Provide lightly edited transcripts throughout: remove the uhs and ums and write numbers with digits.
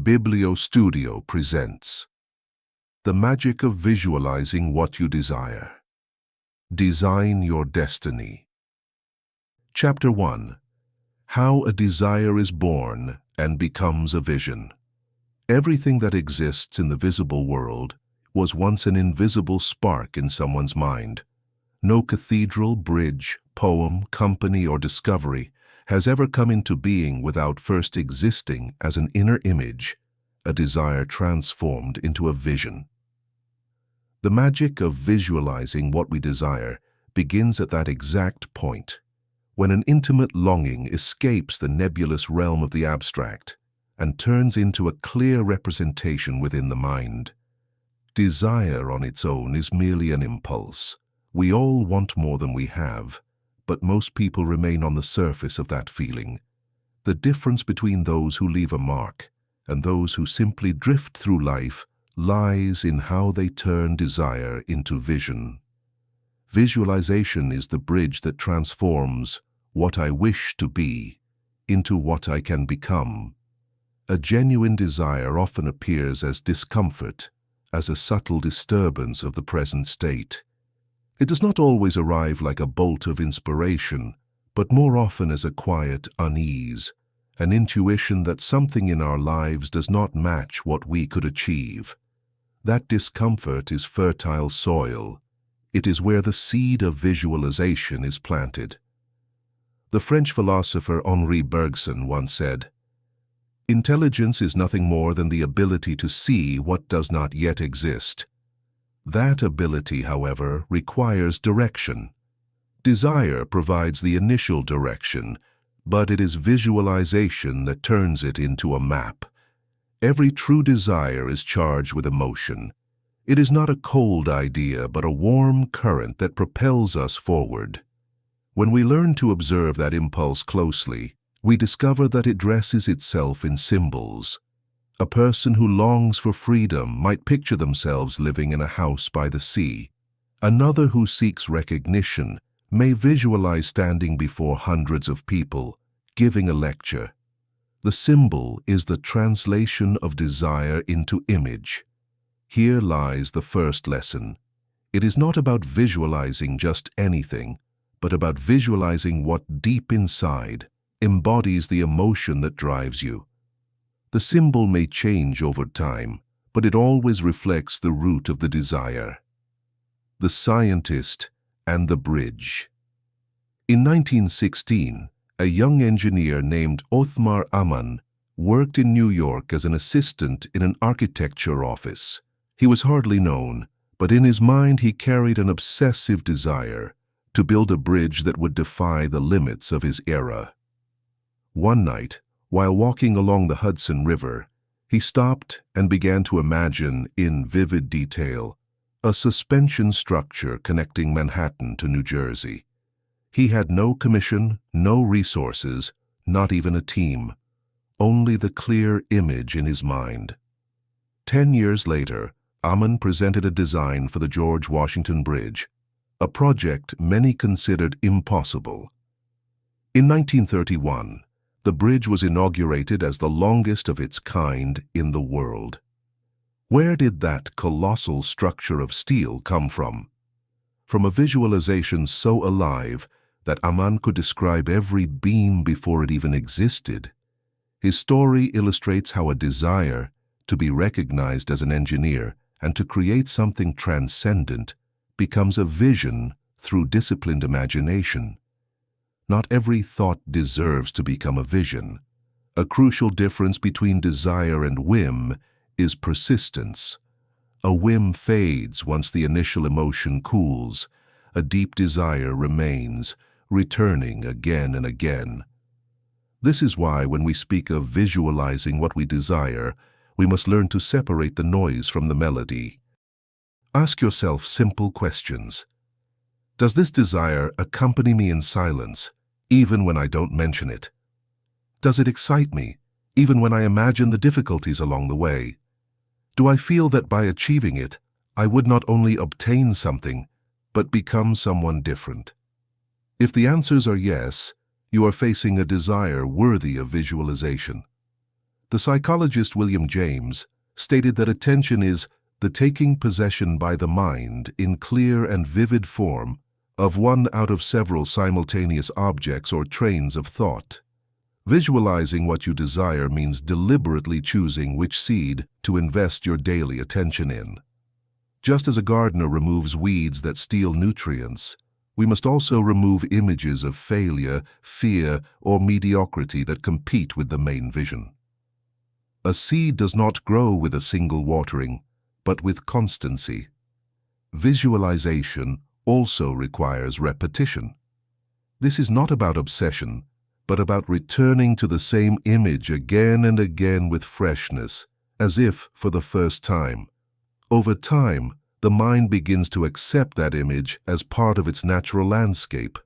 Biblio Studio presents The Magic of Visualizing What You Desire. Design Your Destiny. Chapter 1. How a Desire is Born and Becomes a Vision. Everything that exists in the visible world was once an invisible spark in someone's mind. No cathedral, bridge, poem, company, or discovery has ever come into being without first existing as an inner image, a desire transformed into a vision. The magic of visualizing what we desire begins at that exact point, when an intimate longing escapes the nebulous realm of the abstract and turns into a clear representation within the mind. Desire on its own is merely an impulse. We all want more than we have, but most people remain on the surface of that feeling. The difference between those who leave a mark and those who simply drift through life lies in how they turn desire into vision. Visualization is the bridge that transforms what I wish to be into what I can become. A genuine desire often appears as discomfort, as a subtle disturbance of the present state. It does not always arrive like a bolt of inspiration, but more often as a quiet unease, an intuition that something in our lives does not match what we could achieve. That discomfort is fertile soil. It is where the seed of visualization is planted. The French philosopher Henri Bergson once said, "Intelligence is nothing more than the ability to see what does not yet exist." That ability, however, requires direction. Desire provides the initial direction, but it is visualization that turns it into a map. Every true desire is charged with emotion. It is not a cold idea, but a warm current that propels us forward. When we learn to observe that impulse closely, we discover that it dresses itself in symbols. A person who longs for freedom might picture themselves living in a house by the sea. Another who seeks recognition may visualize standing before hundreds of people, giving a lecture. The symbol is the translation of desire into image. Here lies the first lesson. It is not about visualizing just anything, but about visualizing what deep inside embodies the emotion that drives you. The symbol may change over time, but it always reflects the root of the desire. The Scientist and the Bridge. In 1916, a young engineer named Othmar Ammann worked in New York as an assistant in an architecture office. He was hardly known, but in his mind he carried an obsessive desire to build a bridge that would defy the limits of his era. One night, while walking along the Hudson River, he stopped and began to imagine, in vivid detail, a suspension structure connecting Manhattan to New Jersey. He had no commission, no resources, not even a team, only the clear image in his mind. 10 years later, Ammann presented a design for the George Washington Bridge, a project many considered impossible. In 1931, the bridge was inaugurated as the longest of its kind in the world. Where did that colossal structure of steel come from? From a visualization so alive that Ammann could describe every beam before it even existed. His story illustrates how a desire to be recognized as an engineer and to create something transcendent becomes a vision through disciplined imagination. Not every thought deserves to become a vision. A crucial difference between desire and whim is persistence. A whim fades once the initial emotion cools. A deep desire remains, returning again and again. This is why when we speak of visualizing what we desire, we must learn to separate the noise from the melody. Ask yourself simple questions. Does this desire accompany me in silence, even when I don't mention it? Does it excite me, even when I imagine the difficulties along the way? Do I feel that by achieving it, I would not only obtain something, but become someone different? If the answers are yes, you are facing a desire worthy of visualization. The psychologist William James stated that attention is the taking possession by the mind in clear and vivid form of one out of several simultaneous objects or trains of thought. Visualizing what you desire means deliberately choosing which seed to invest your daily attention in. Just as a gardener removes weeds that steal nutrients, we must also remove images of failure, fear, or mediocrity that compete with the main vision. A seed does not grow with a single watering, but with constancy. Visualization also requires repetition. This is not about obsession, but about returning to the same image again and again with freshness, as if for the first time. Over time, the mind begins to accept that image as part of its natural landscape.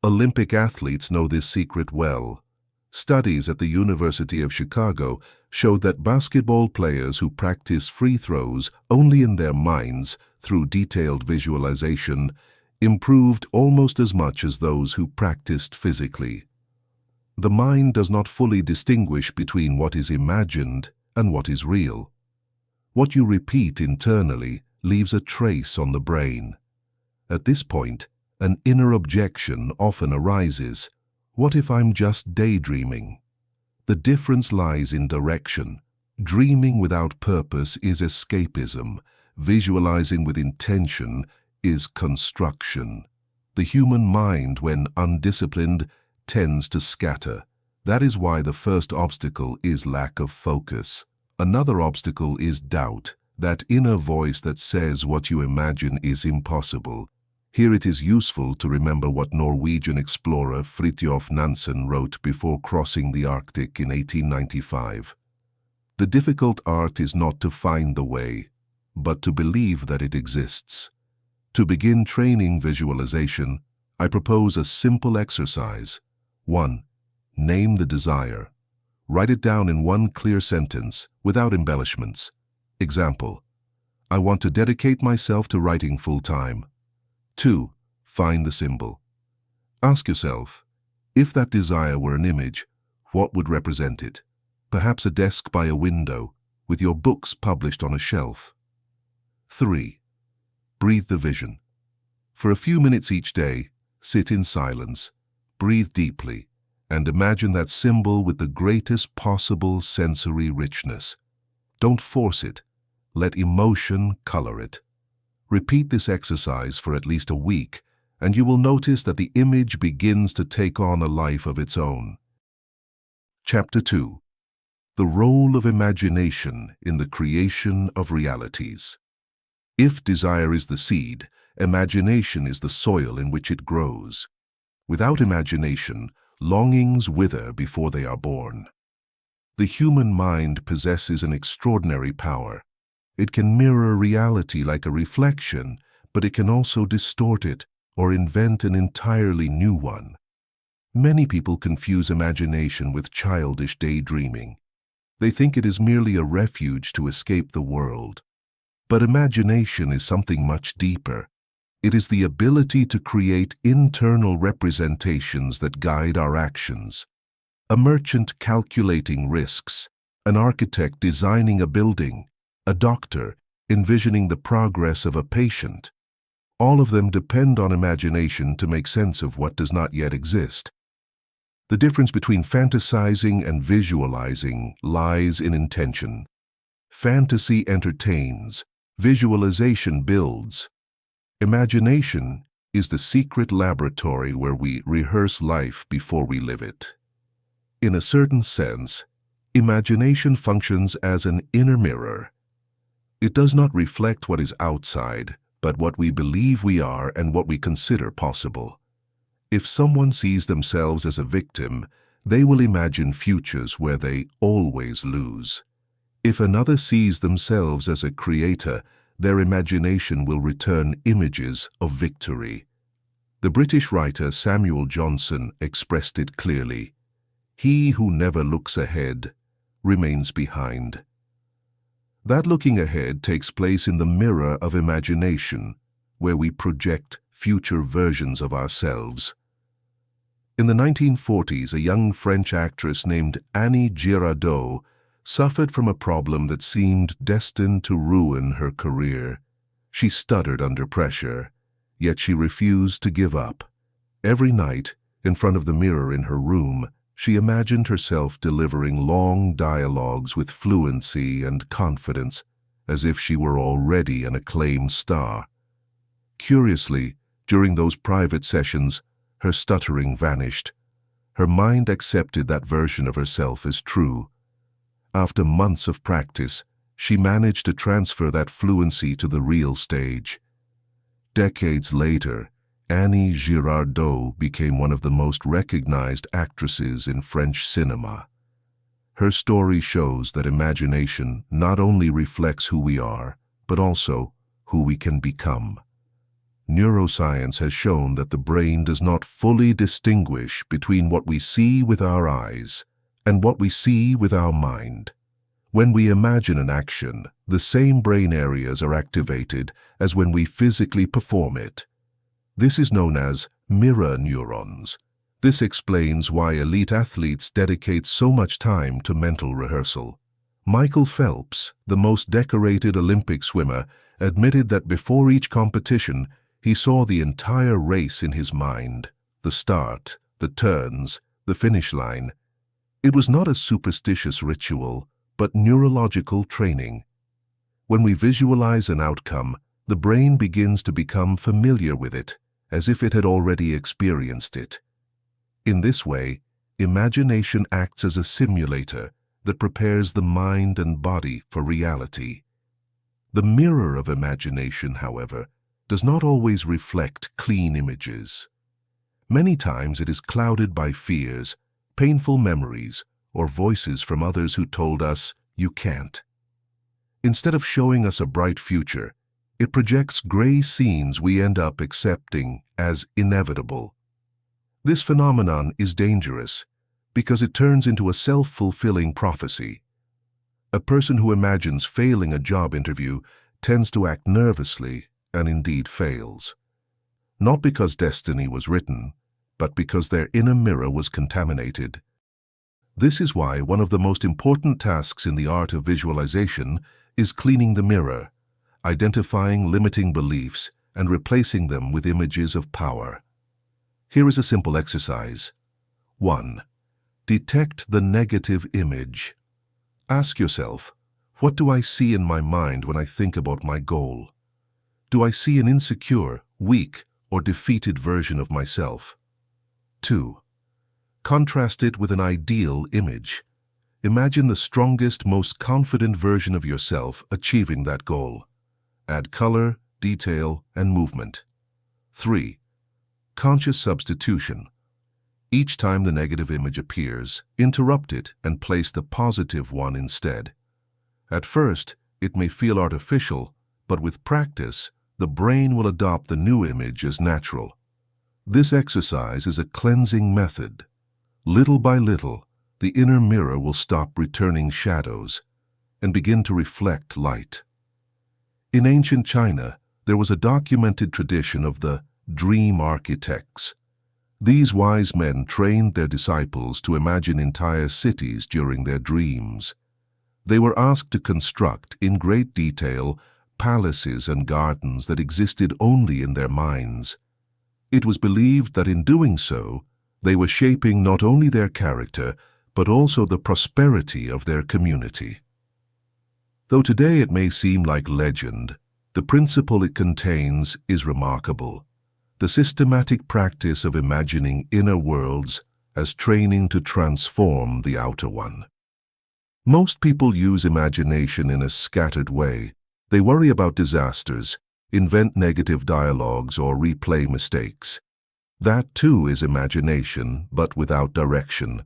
Olympic athletes know this secret well. Studies at the University of Chicago showed that basketball players who practice free throws only in their minds through detailed visualization improved almost as much as those who practiced physically. The mind does not fully distinguish between what is imagined and what is real. What you repeat internally leaves a trace on the brain. At this point, an inner objection often arises. What if I'm just daydreaming? The difference lies in direction. Dreaming without purpose is escapism. Visualizing with intention is construction. The human mind, when undisciplined, tends to scatter. That is why the first obstacle is lack of focus. Another obstacle is doubt, that inner voice that says what you imagine is impossible. Here it is useful to remember what Norwegian explorer Fridtjof Nansen wrote before crossing the Arctic in 1895. The difficult art is not to find the way, but to believe that it exists. To begin training visualization, I propose a simple exercise. 1. Name the desire. Write it down in one clear sentence, without embellishments. Example: I want to dedicate myself to writing full-time. 2. Find the symbol. Ask yourself, if that desire were an image, what would represent it? Perhaps a desk by a window, with your books published on a shelf. 3. Breathe the vision. For a few minutes each day, sit in silence, breathe deeply, and imagine that symbol with the greatest possible sensory richness. Don't force it. Let emotion color it. Repeat this exercise for at least a week, and you will notice that the image begins to take on a life of its own. Chapter 2. The role of imagination in the creation of realities. If desire is the seed, imagination is the soil in which it grows. Without imagination, longings wither before they are born. The human mind possesses an extraordinary power. It can mirror reality like a reflection, but it can also distort it or invent an entirely new one. Many people confuse imagination with childish daydreaming. They think it is merely a refuge to escape the world. But imagination is something much deeper. It is the ability to create internal representations that guide our actions. A merchant calculating risks, an architect designing a building, a doctor envisioning the progress of a patient. All of them depend on imagination to make sense of what does not yet exist. The difference between fantasizing and visualizing lies in intention. Fantasy entertains, visualization builds. Imagination is the secret laboratory where we rehearse life before we live it. In a certain sense, imagination functions as an inner mirror. It does not reflect what is outside, but what we believe we are and what we consider possible. If someone sees themselves as a victim, they will imagine futures where they always lose. If another sees themselves as a creator, their imagination will return images of victory. The British writer Samuel Johnson expressed it clearly. He who never looks ahead remains behind. That looking ahead takes place in the mirror of imagination, where we project future versions of ourselves. In the 1940s, a young French actress named Annie Girardot suffered from a problem that seemed destined to ruin her career. She stuttered under pressure, yet she refused to give up. Every night, in front of the mirror in her room, she imagined herself delivering long dialogues with fluency and confidence, as if she were already an acclaimed star. Curiously, during those private sessions, her stuttering vanished. Her mind accepted that version of herself as true. After months of practice, she managed to transfer that fluency to the real stage. Decades later, Annie Girardot became one of the most recognized actresses in French cinema. Her story shows that imagination not only reflects who we are, but also who we can become. Neuroscience has shown that the brain does not fully distinguish between what we see with our eyes and what we see with our mind. When we imagine an action, the same brain areas are activated as when we physically perform it. This is known as mirror neurons. This explains why elite athletes dedicate so much time to mental rehearsal. Michael Phelps, the most decorated Olympic swimmer, admitted that before each competition, he saw the entire race in his mind: the start, the turns, the finish line. It was not a superstitious ritual, but neurological training. When we visualize an outcome, the brain begins to become familiar with it, as if it had already experienced it. In this way, imagination acts as a simulator that prepares the mind and body for reality. The mirror of imagination, however, does not always reflect clean images. Many times it is clouded by fears, painful memories, or voices from others who told us, "You can't." Instead of showing us a bright future, it projects gray scenes we end up accepting as inevitable. This phenomenon is dangerous because it turns into a self-fulfilling prophecy. A person who imagines failing a job interview tends to act nervously and indeed fails. Not because destiny was written, but because their inner mirror was contaminated. This is why one of the most important tasks in the art of visualization is cleaning the mirror, identifying limiting beliefs, and replacing them with images of power. Here is a simple exercise. 1. Detect the negative image. Ask yourself, what do I see in my mind when I think about my goal? Do I see an insecure, weak, or defeated version of myself? 2. Contrast it with an ideal image. Imagine the strongest, most confident version of yourself achieving that goal. Add color, detail, and movement. 3. Conscious substitution. Each time the negative image appears, interrupt it and place the positive one instead. At first, it may feel artificial, but with practice, the brain will adopt the new image as natural. This exercise is a cleansing method. Little by little, the inner mirror will stop returning shadows and begin to reflect light. In ancient China, there was a documented tradition of the dream architects. These wise men trained their disciples to imagine entire cities during their dreams. They were asked to construct, in great detail, palaces and gardens that existed only in their minds. It was believed that in doing so, they were shaping not only their character, but also the prosperity of their community. Though today it may seem like legend, the principle it contains is remarkable. The systematic practice of imagining inner worlds as training to transform the outer one. Most people use imagination in a scattered way. They worry about disasters, invent negative dialogues, or replay mistakes. That too is imagination, but without direction.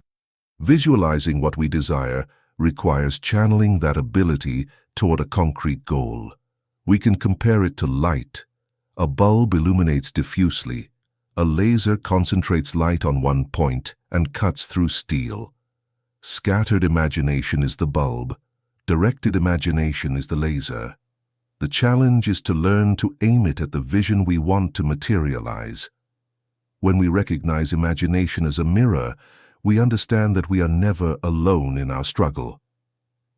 Visualizing what we desire requires channeling that ability toward a concrete goal. We can compare it to light. A bulb illuminates diffusely. A laser concentrates light on one point and cuts through steel. Scattered imagination is the bulb. Directed imagination is the laser. The challenge is to learn to aim it at the vision we want to materialize. When we recognize imagination as a mirror, we understand that we are never alone in our struggle.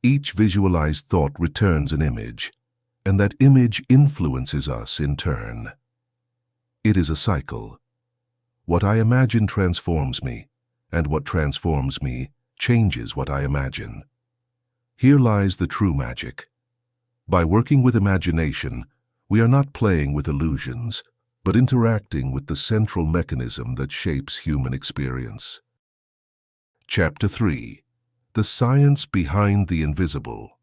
Each visualized thought returns an image, and that image influences us in turn. It is a cycle. What I imagine transforms me, and what transforms me changes what I imagine. Here lies the true magic. By working with imagination, we are not playing with illusions, but interacting with the central mechanism that shapes human experience. Chapter 3. The Science Behind the Invisible.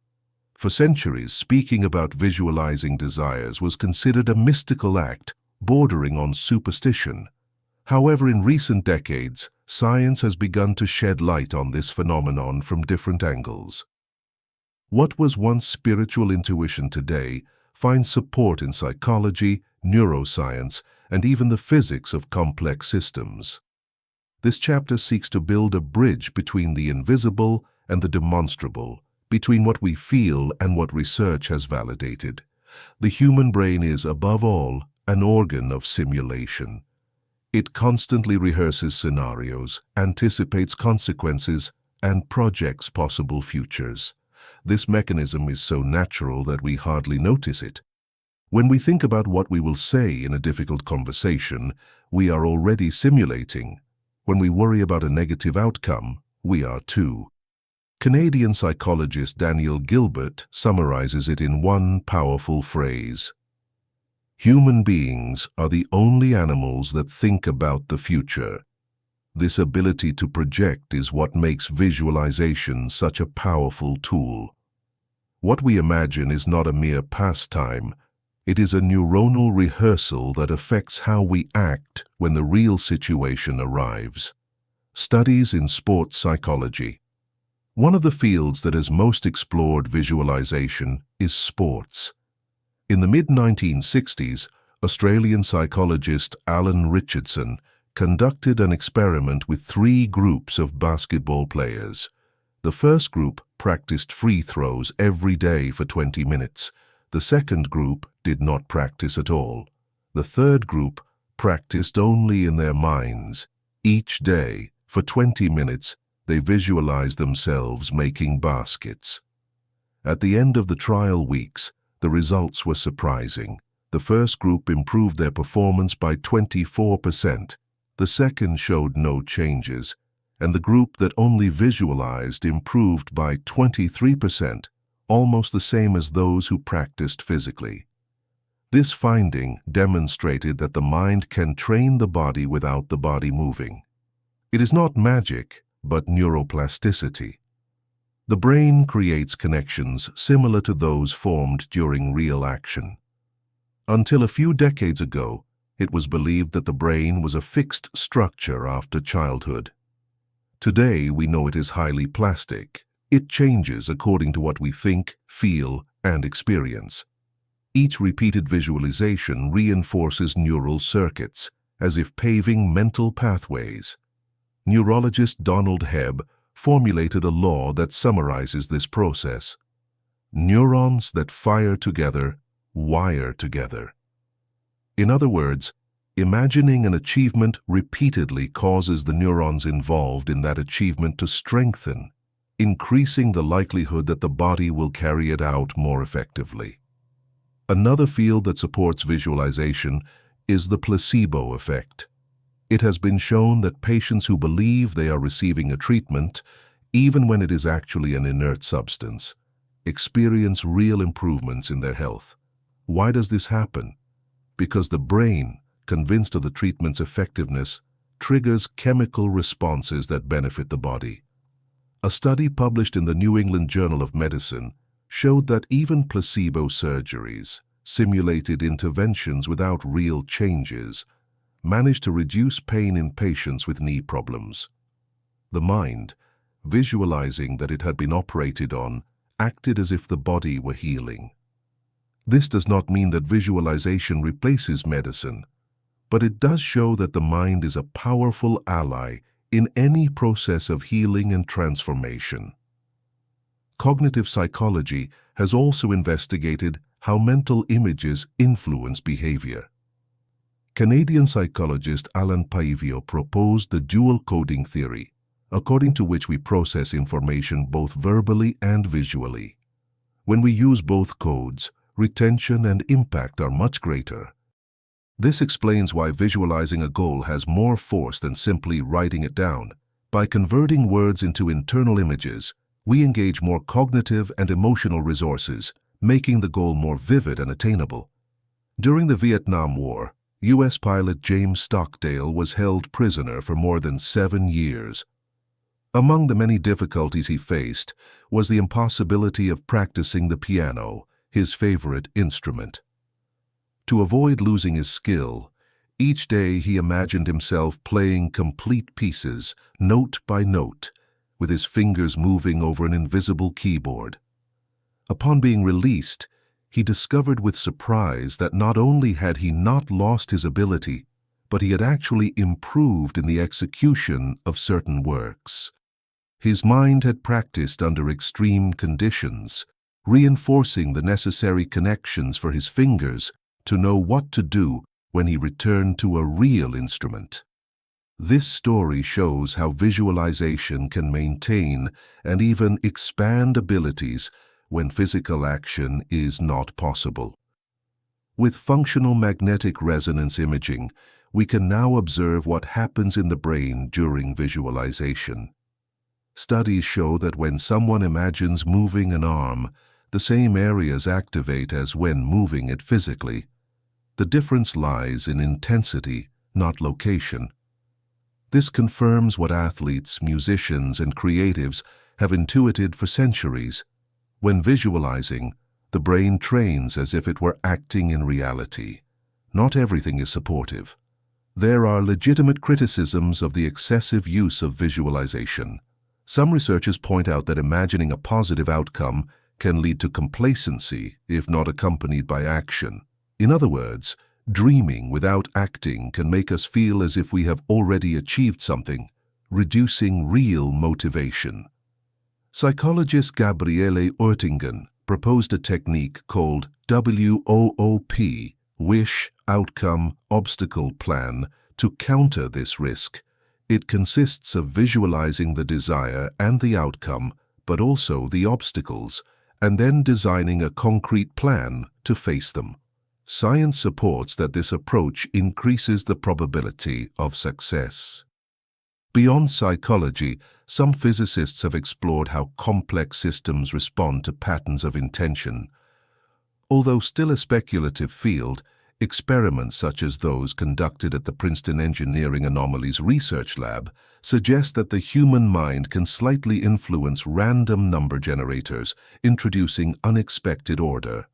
For centuries, speaking about visualizing desires was considered a mystical act bordering on superstition. However, in recent decades, science has begun to shed light on this phenomenon from different angles. What was once spiritual intuition today finds support in psychology, neuroscience, and even the physics of complex systems. This chapter seeks to build a bridge between the invisible and the demonstrable, between what we feel and what research has validated. The human brain is, above all, an organ of simulation. It constantly rehearses scenarios, anticipates consequences, and projects possible futures. This mechanism is so natural that we hardly notice it. When we think about what we will say in a difficult conversation, we are already simulating. When we worry about a negative outcome, we are too. Canadian psychologist Daniel Gilbert summarizes it in one powerful phrase. Human beings are the only animals that think about the future. This ability to project is what makes visualization such a powerful tool. What we imagine is not a mere pastime. It is a neuronal rehearsal that affects how we act when the real situation arrives. Studies in sports psychology. One of the fields that has most explored visualization is sports. In the mid-1960s, Australian psychologist Alan Richardson conducted an experiment with 3 groups of basketball players. The first group practiced free throws every day for 20 minutes. The second group did not practice at all. The third group practiced only in their minds. Each day, for 20 minutes, they visualized themselves making baskets. At the end of the trial weeks, the results were surprising. The first group improved their performance by 24%. The second showed no changes, and the group that only visualized improved by 23%, almost the same as those who practiced physically. This finding demonstrated that the mind can train the body without the body moving. It is not magic, but neuroplasticity. The brain creates connections similar to those formed during real action. Until a few decades ago, it was believed that the brain was a fixed structure after childhood. Today, we know it is highly plastic. It changes according to what we think, feel, and experience. Each repeated visualization reinforces neural circuits, as if paving mental pathways. Neurologist Donald Hebb formulated a law that summarizes this process. Neurons that fire together wire together. In other words, imagining an achievement repeatedly causes the neurons involved in that achievement to strengthen, increasing the likelihood that the body will carry it out more effectively. Another field that supports visualization is the placebo effect. It has been shown that patients who believe they are receiving a treatment, even when it is actually an inert substance, experience real improvements in their health. Why does this happen? Because the brain, convinced of the treatment's effectiveness, triggers chemical responses that benefit the body. A study published in the New England Journal of Medicine showed that even placebo surgeries, simulated interventions without real changes, managed to reduce pain in patients with knee problems. The mind, visualizing that it had been operated on, acted as if the body were healing. This does not mean that visualization replaces medicine, but it does show that the mind is a powerful ally in any process of healing and transformation. Cognitive psychology has also investigated how mental images influence behavior. Canadian psychologist Alan Paivio proposed the dual coding theory. according to which we process information both verbally and visually. When we use both codes, retention and impact are much greater. This explains why visualizing a goal has more force than simply writing it down. By converting words into internal images, we engage more cognitive and emotional resources, making the goal more vivid and attainable. During the Vietnam War, U.S. pilot James Stockdale was held prisoner for more than 7 years. Among the many difficulties he faced was the impossibility of practicing the piano, his favorite instrument. To avoid losing his skill, each day he imagined himself playing complete pieces, note by note, with his fingers moving over an invisible keyboard. Upon being released, he discovered with surprise that not only had he not lost his ability, but he had actually improved in the execution of certain works. His mind had practiced under extreme conditions, reinforcing the necessary connections for his fingers to know what to do when he returned to a real instrument. This story shows how visualization can maintain and even expand abilities when physical action is not possible. With functional magnetic resonance imaging, we can now observe what happens in the brain during visualization. Studies show that when someone imagines moving an arm, the same areas activate as when moving it physically. The difference lies in intensity, not location. This confirms what athletes, musicians, and creatives have intuited for centuries. When visualizing, the brain trains as if it were acting in reality. Not everything is supportive. There are legitimate criticisms of the excessive use of visualization. Some researchers point out that imagining a positive outcome can lead to complacency if not accompanied by action. In other words, dreaming without acting can make us feel as if we have already achieved something, reducing real motivation. Psychologist Gabriele Oertingen proposed a technique called WOOP, Wish, Outcome, Obstacle Plan, to counter this risk. It consists of visualizing the desire and the outcome, but also the obstacles, and then designing a concrete plan to face them. Science supports that this approach increases the probability of success. Beyond psychology, some physicists have explored how complex systems respond to patterns of intention. Although still a speculative field, experiments such as those conducted at the Princeton Engineering Anomalies Research Lab suggest that the human mind can slightly influence random number generators, introducing unexpected order.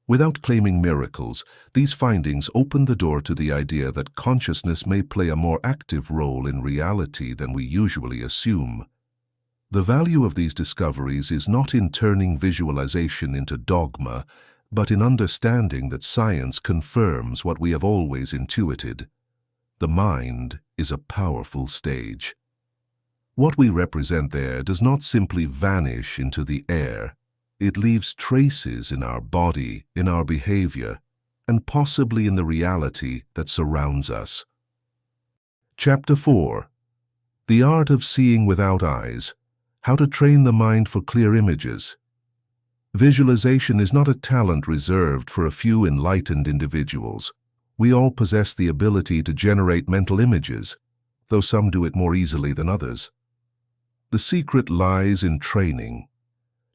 Without claiming miracles, these findings open the door to the idea that consciousness may play a more active role in reality than we usually assume. The value of these discoveries is not in turning visualization into dogma, but in understanding that science confirms what we have always intuited. The mind is a powerful stage. What we represent there does not simply vanish into the air. It leaves traces in our body, in our behavior, and possibly in the reality that surrounds us. Chapter 4. The Art of Seeing Without Eyes. How to Train the Mind for Clear Images. Visualization is not a talent reserved for a few enlightened individuals. We all possess the ability to generate mental images, though some do it more easily than others. The secret lies in training.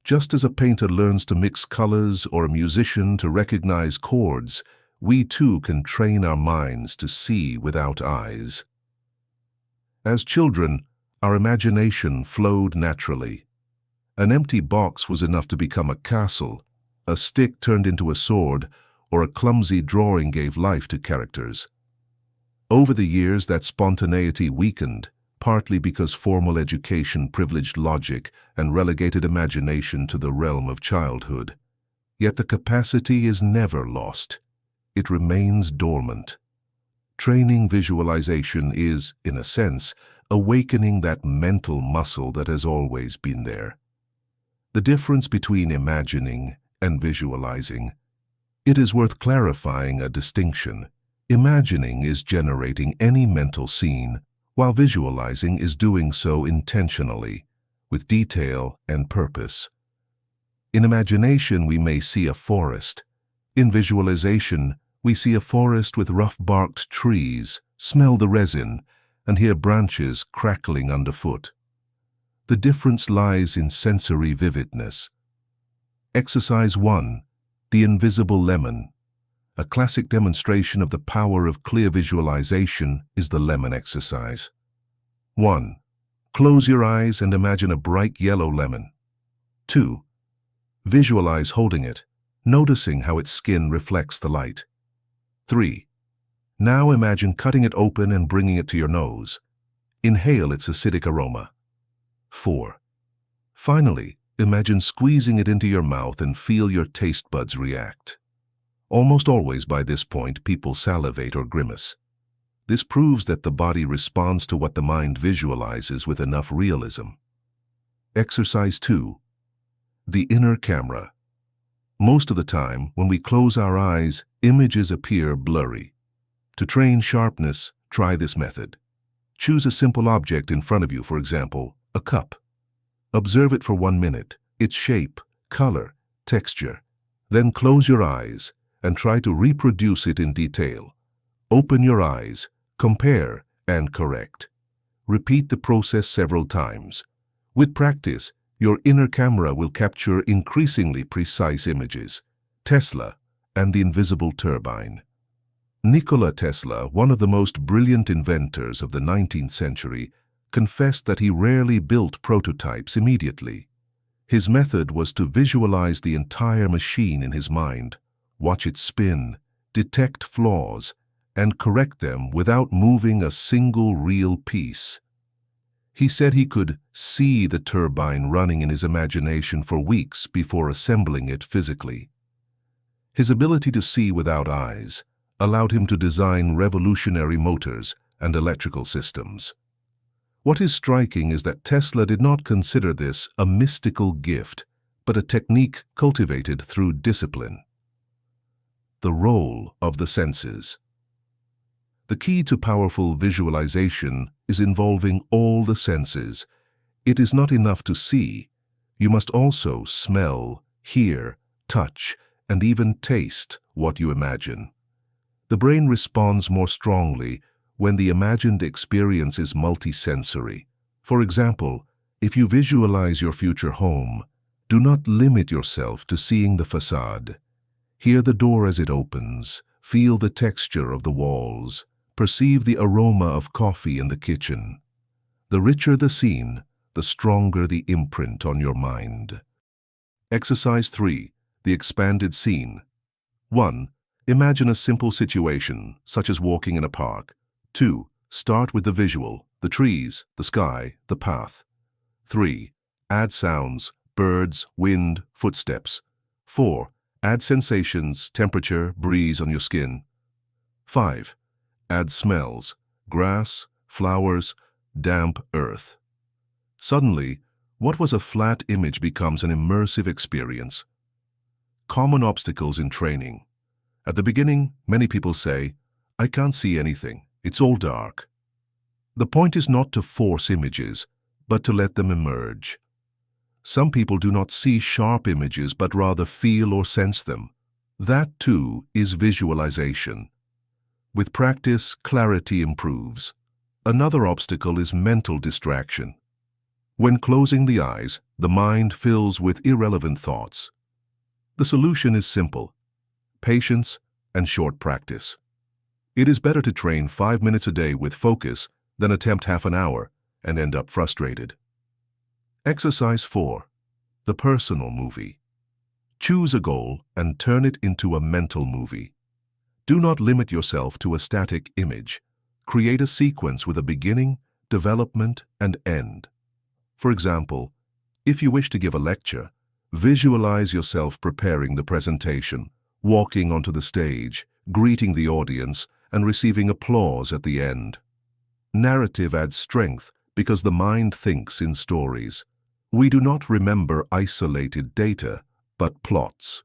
Just as a painter learns to mix colors or a musician to recognize chords, we too can train our minds to see without eyes. As children, our imagination flowed naturally. An empty box was enough to become a castle, a stick turned into a sword, or a clumsy drawing gave life to characters. Over the years, that spontaneity weakened, partly because formal education privileged logic and relegated imagination to the realm of childhood. Yet the capacity is never lost. It remains dormant. Training visualization is, in a sense, awakening that mental muscle that has always been there. The difference between imagining and visualizing. It is worth clarifying a distinction. Imagining is generating any mental scene, while visualizing is doing so intentionally, with detail and purpose. In imagination, we may see a forest. In visualization, we see a forest with rough-barked trees, smell the resin, and hear branches crackling underfoot. The difference lies in sensory vividness. Exercise 1. The Invisible Lemon. A classic demonstration of the power of clear visualization is the lemon exercise. 1. Close your eyes and imagine a bright yellow lemon. 2. Visualize holding it, noticing how its skin reflects the light. 3. Now imagine cutting it open and bringing it to your nose. Inhale its acidic aroma. 4. Finally, imagine squeezing it into your mouth and feel your taste buds react. Almost always by this point, people salivate or grimace. This proves that the body responds to what the mind visualizes with enough realism. Exercise 2. The Inner Camera. Most of the time, when we close our eyes, images appear blurry. To train sharpness, try this method. Choose a simple object in front of you, for example, a cup. Observe it for 1 minute, its shape, color, texture. Then close your eyes and try to reproduce it in detail. Open your eyes, compare, and correct. Repeat the process several times. With practice, your inner camera will capture increasingly precise images. Tesla and the invisible turbine. Nikola Tesla, one of the most brilliant inventors of the 19th century, confessed that he rarely built prototypes immediately. His method was to visualize the entire machine in his mind, watch it spin, detect flaws, and correct them without moving a single real piece. He said he could see the turbine running in his imagination for weeks before assembling it physically. His ability to see without eyes allowed him to design revolutionary motors and electrical systems. What is striking is that Tesla did not consider this a mystical gift, but a technique cultivated through discipline. The role of the senses. The key to powerful visualization is involving all the senses. It is not enough to see. You must also smell, hear, touch, and even taste what you imagine. The brain responds more strongly when the imagined experience is multisensory. For example, if you visualize your future home, do not limit yourself to seeing the facade. Hear the door as it opens, feel the texture of the walls, perceive the aroma of coffee in the kitchen. The richer the scene, the stronger the imprint on your mind. Exercise 3. The Expanded Scene. 1. Imagine a simple situation, such as walking in a park. 2. Start with the visual, the trees, the sky, the path. 3. Add sounds, birds, wind, footsteps. 4. Add sensations, temperature, breeze on your skin. 5. Add smells, grass, flowers, damp earth. Suddenly, what was a flat image becomes an immersive experience. Common obstacles in training. At the beginning, many people say, "I can't see anything, it's all dark." The point is not to force images, but to let them emerge. Some people do not see sharp images, but rather feel or sense them. That too is visualization. With practice, clarity improves. Another obstacle is mental distraction. When closing the eyes, the mind fills with irrelevant thoughts. The solution is simple: patience and short practice. It is better to train 5 minutes a day with focus than attempt half an hour and end up frustrated. Exercise 4. The Personal Movie. Choose a goal and turn it into a mental movie. Do not limit yourself to a static image. Create a sequence with a beginning, development, and end. For example, if you wish to give a lecture, visualize yourself preparing the presentation, walking onto the stage, greeting the audience, and receiving applause at the end. Narrative adds strength because the mind thinks in stories. We do not remember isolated data, but plots.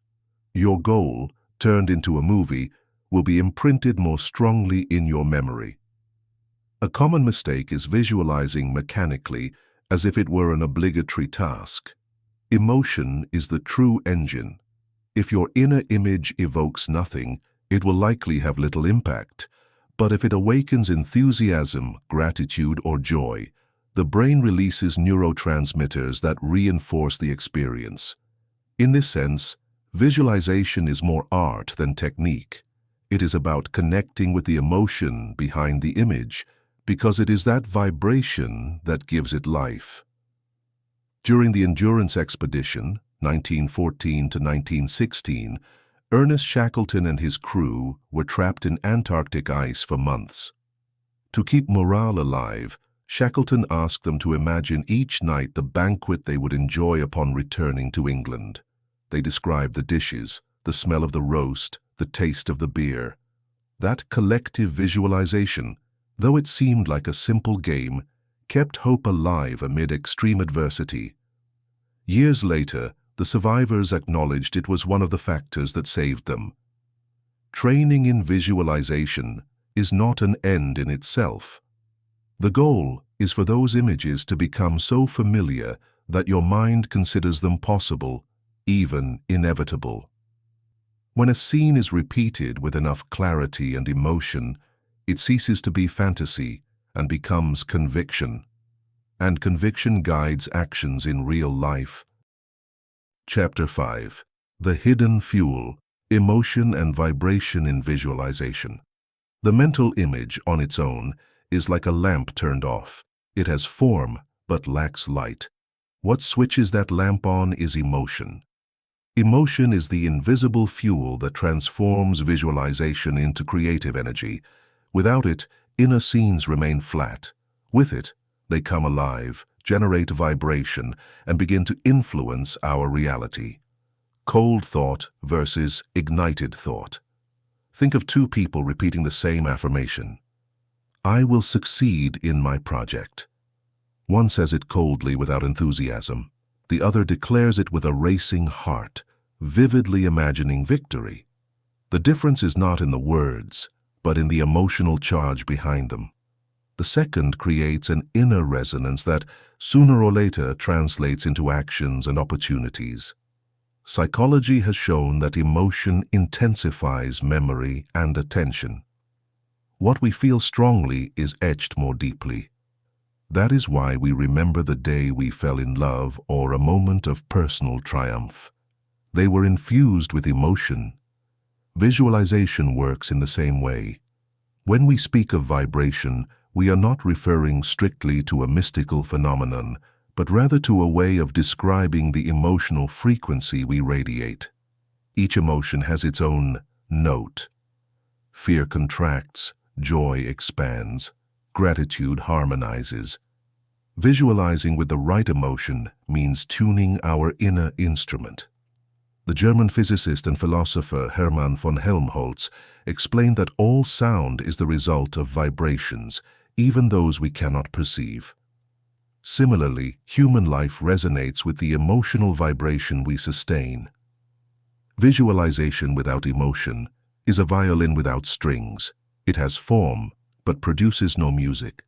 Your goal, turned into a movie, will be imprinted more strongly in your memory. A common mistake is visualizing mechanically as if it were an obligatory task. Emotion is the true engine. If your inner image evokes nothing, it will likely have little impact. But if it awakens enthusiasm, gratitude, or joy, the brain releases neurotransmitters that reinforce the experience. In this sense, visualization is more art than technique. It is about connecting with the emotion behind the image, because it is that vibration that gives it life. During the Endurance Expedition, 1914 to 1916, Ernest Shackleton and his crew were trapped in Antarctic ice for months. To keep morale alive, Shackleton asked them to imagine each night the banquet they would enjoy upon returning to England. They described the dishes, the smell of the roast, the taste of the beer. That collective visualization, though it seemed like a simple game, kept hope alive amid extreme adversity. Years later, the survivors acknowledged it was one of the factors that saved them. Training in visualization is not an end in itself. The goal is for those images to become so familiar that your mind considers them possible, even inevitable. When a scene is repeated with enough clarity and emotion, it ceases to be fantasy and becomes conviction. And conviction guides actions in real life. Chapter 5. The Hidden Fuel, Emotion and Vibration in Visualization. The mental image on its own is like a lamp turned off. It has form, but lacks light. What switches that lamp on is emotion. Emotion is the invisible fuel that transforms visualization into creative energy. Without it, inner scenes remain flat. With it, they come alive, generate vibration, and begin to influence our reality. Cold thought versus ignited thought. Think of two people repeating the same affirmation. I will succeed in my project. One says it coldly without enthusiasm. The other declares it with a racing heart, vividly imagining victory. The difference is not in the words, but in the emotional charge behind them. The second creates an inner resonance that, sooner or later, translates into actions and opportunities. Psychology has shown that emotion intensifies memory and attention. What we feel strongly is etched more deeply. That is why we remember the day we fell in love or a moment of personal triumph. They were infused with emotion. Visualization works in the same way. When we speak of vibration, we are not referring strictly to a mystical phenomenon, but rather to a way of describing the emotional frequency we radiate. Each emotion has its own note. Fear contracts, joy expands, gratitude harmonizes. Visualizing with the right emotion means tuning our inner instrument. The German physicist and philosopher Hermann von Helmholtz explained that all sound is the result of vibrations, even those we cannot perceive. Similarly, human life resonates with the emotional vibration we sustain. Visualization without emotion is a violin without strings. It has form, but produces no music.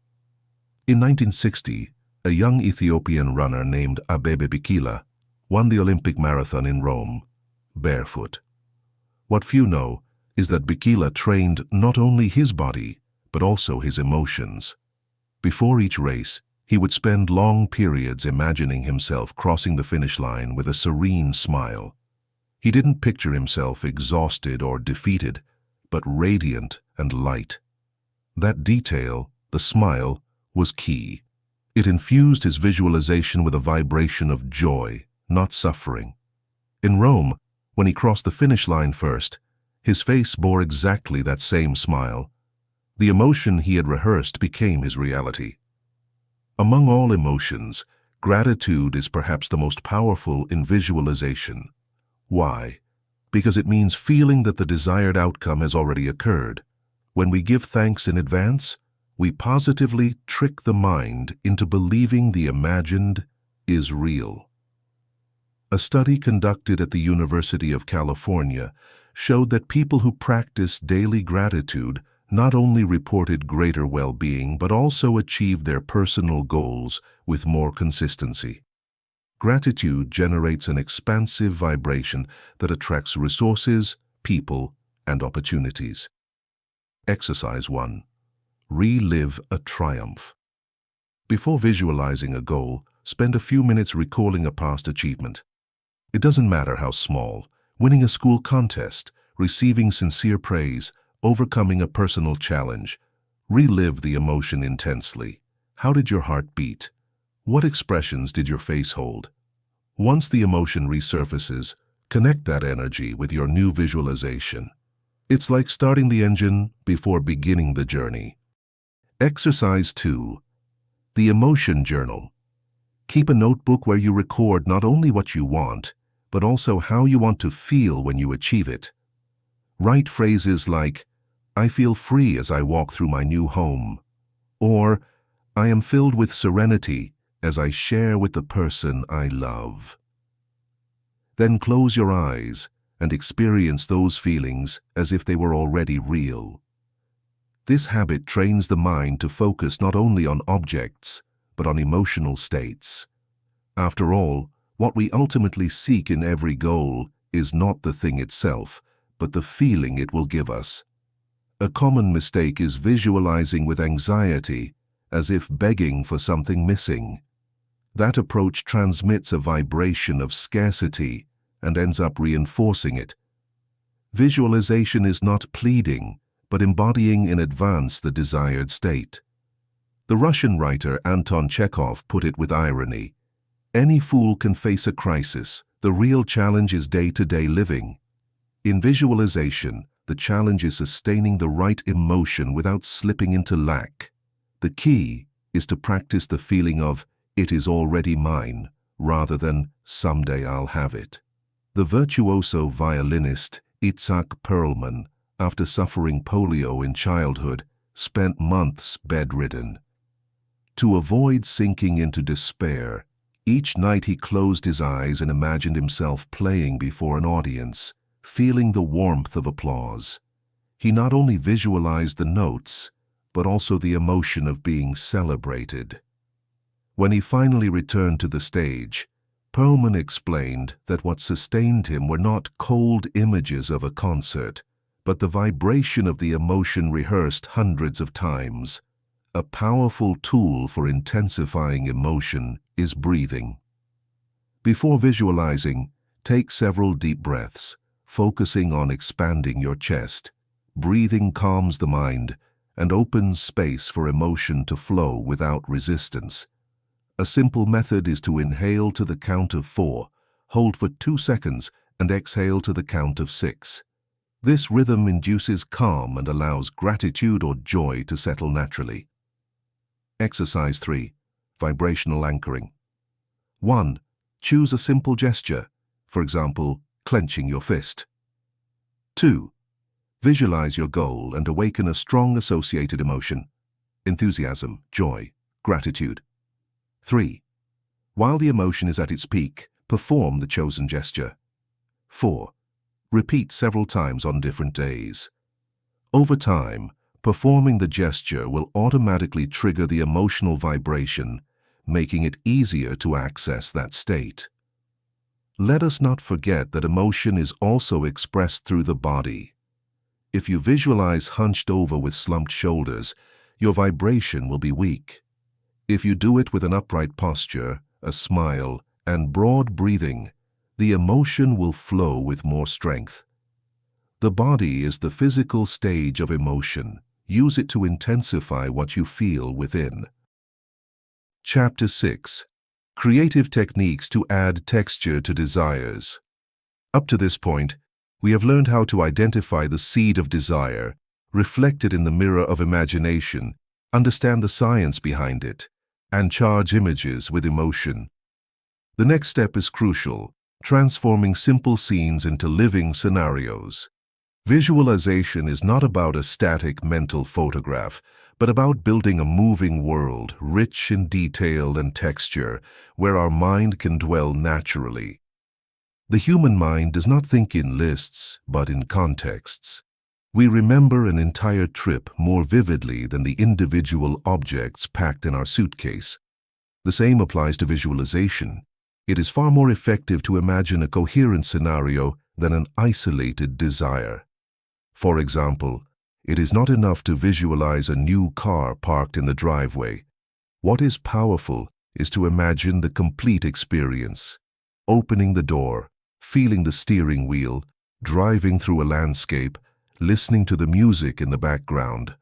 In 1960, a young Ethiopian runner named Abebe Bikila won the Olympic marathon in Rome, barefoot. What few know is that Bikila trained not only his body, but also his emotions. Before each race, he would spend long periods imagining himself crossing the finish line with a serene smile. He didn't picture himself exhausted or defeated, but radiant and light. That detail, the smile, was key. It infused his visualization with a vibration of joy, not suffering. In Rome, when he crossed the finish line first, his face bore exactly that same smile. The emotion he had rehearsed became his reality. Among all emotions, gratitude is perhaps the most powerful in visualization. Why? Because it means feeling that the desired outcome has already occurred. When we give thanks in advance, we positively trick the mind into believing the imagined is real. A study conducted at the University of California showed that people who practice daily gratitude not only reported greater well-being but also achieved their personal goals with more consistency. Gratitude generates an expansive vibration that attracts resources, people, and opportunities. Exercise 1. Relive a triumph. Before visualizing a goal, spend a few minutes recalling a past achievement. It doesn't matter how small: winning a school contest, receiving sincere praise, overcoming a personal challenge. Relive the emotion intensely. How did your heart beat? What expressions did your face hold? Once the emotion resurfaces, connect that energy with your new visualization. It's like starting the engine before beginning the journey. Exercise 2. The Emotion Journal. Keep a notebook where you record not only what you want, but also how you want to feel when you achieve it. Write phrases like, "I feel free as I walk through my new home," or "I am filled with serenity as I share with the person I love." Then close your eyes and experience those feelings as if they were already real. This habit trains the mind to focus not only on objects, but on emotional states. After all, what we ultimately seek in every goal is not the thing itself, but the feeling it will give us. A common mistake is visualizing with anxiety, as if begging for something missing. That approach transmits a vibration of scarcity and ends up reinforcing it. Visualization is not pleading, but embodying in advance the desired state. The Russian writer Anton Chekhov put it with irony: "Any fool can face a crisis. The real challenge is day-to-day living." In visualization, the challenge is sustaining the right emotion without slipping into lack. The key is to practice the feeling of "it is already mine," rather than "someday I'll have it." The virtuoso violinist Itzhak Perlman, after suffering polio in childhood, spent months bedridden. To avoid sinking into despair, each night he closed his eyes and imagined himself playing before an audience, feeling the warmth of applause. He not only visualized the notes, but also the emotion of being celebrated. When he finally returned to the stage, Perlman explained that what sustained him were not cold images of a concert, but the vibration of the emotion rehearsed hundreds of times. A powerful tool for intensifying emotion is breathing. Before visualizing, take several deep breaths, focusing on expanding your chest. Breathing calms the mind and opens space for emotion to flow without resistance. A simple method is to inhale to the count of 4, hold for 2 seconds, and exhale to the count of 6. This rhythm induces calm and allows gratitude or joy to settle naturally. Exercise 3. Vibrational Anchoring. 1. Choose a simple gesture, for example, clenching your fist. 2. Visualize your goal and awaken a strong associated emotion: enthusiasm, joy, gratitude. 3. While the emotion is at its peak, perform the chosen gesture. 4. Repeat several times on different days. Over time, performing the gesture will automatically trigger the emotional vibration, making it easier to access that state. Let us not forget that emotion is also expressed through the body. If you visualize hunched over with slumped shoulders, your vibration will be weak. If you do it with an upright posture, a smile, and broad breathing, the emotion will flow with more strength. The body is the physical stage of emotion. Use it to intensify what you feel within. Chapter 6. Creative Techniques to Add Texture to Desires. Up to this point, we have learned how to identify the seed of desire, reflected in the mirror of imagination, understand the science behind it, and charge images with emotion. The next step is crucial: transforming simple scenes into living scenarios. Visualization is not about a static mental photograph, but about building a moving world, rich in detail and texture, where our mind can dwell naturally. The human mind does not think in lists, but in contexts. We remember an entire trip more vividly than the individual objects packed in our suitcase. The same applies to visualization. It is far more effective to imagine a coherent scenario than an isolated desire. For example, it is not enough to visualize a new car parked in the driveway. What is powerful is to imagine the complete experience. Opening the door, feeling the steering wheel, driving through a landscape, listening to the music in the background.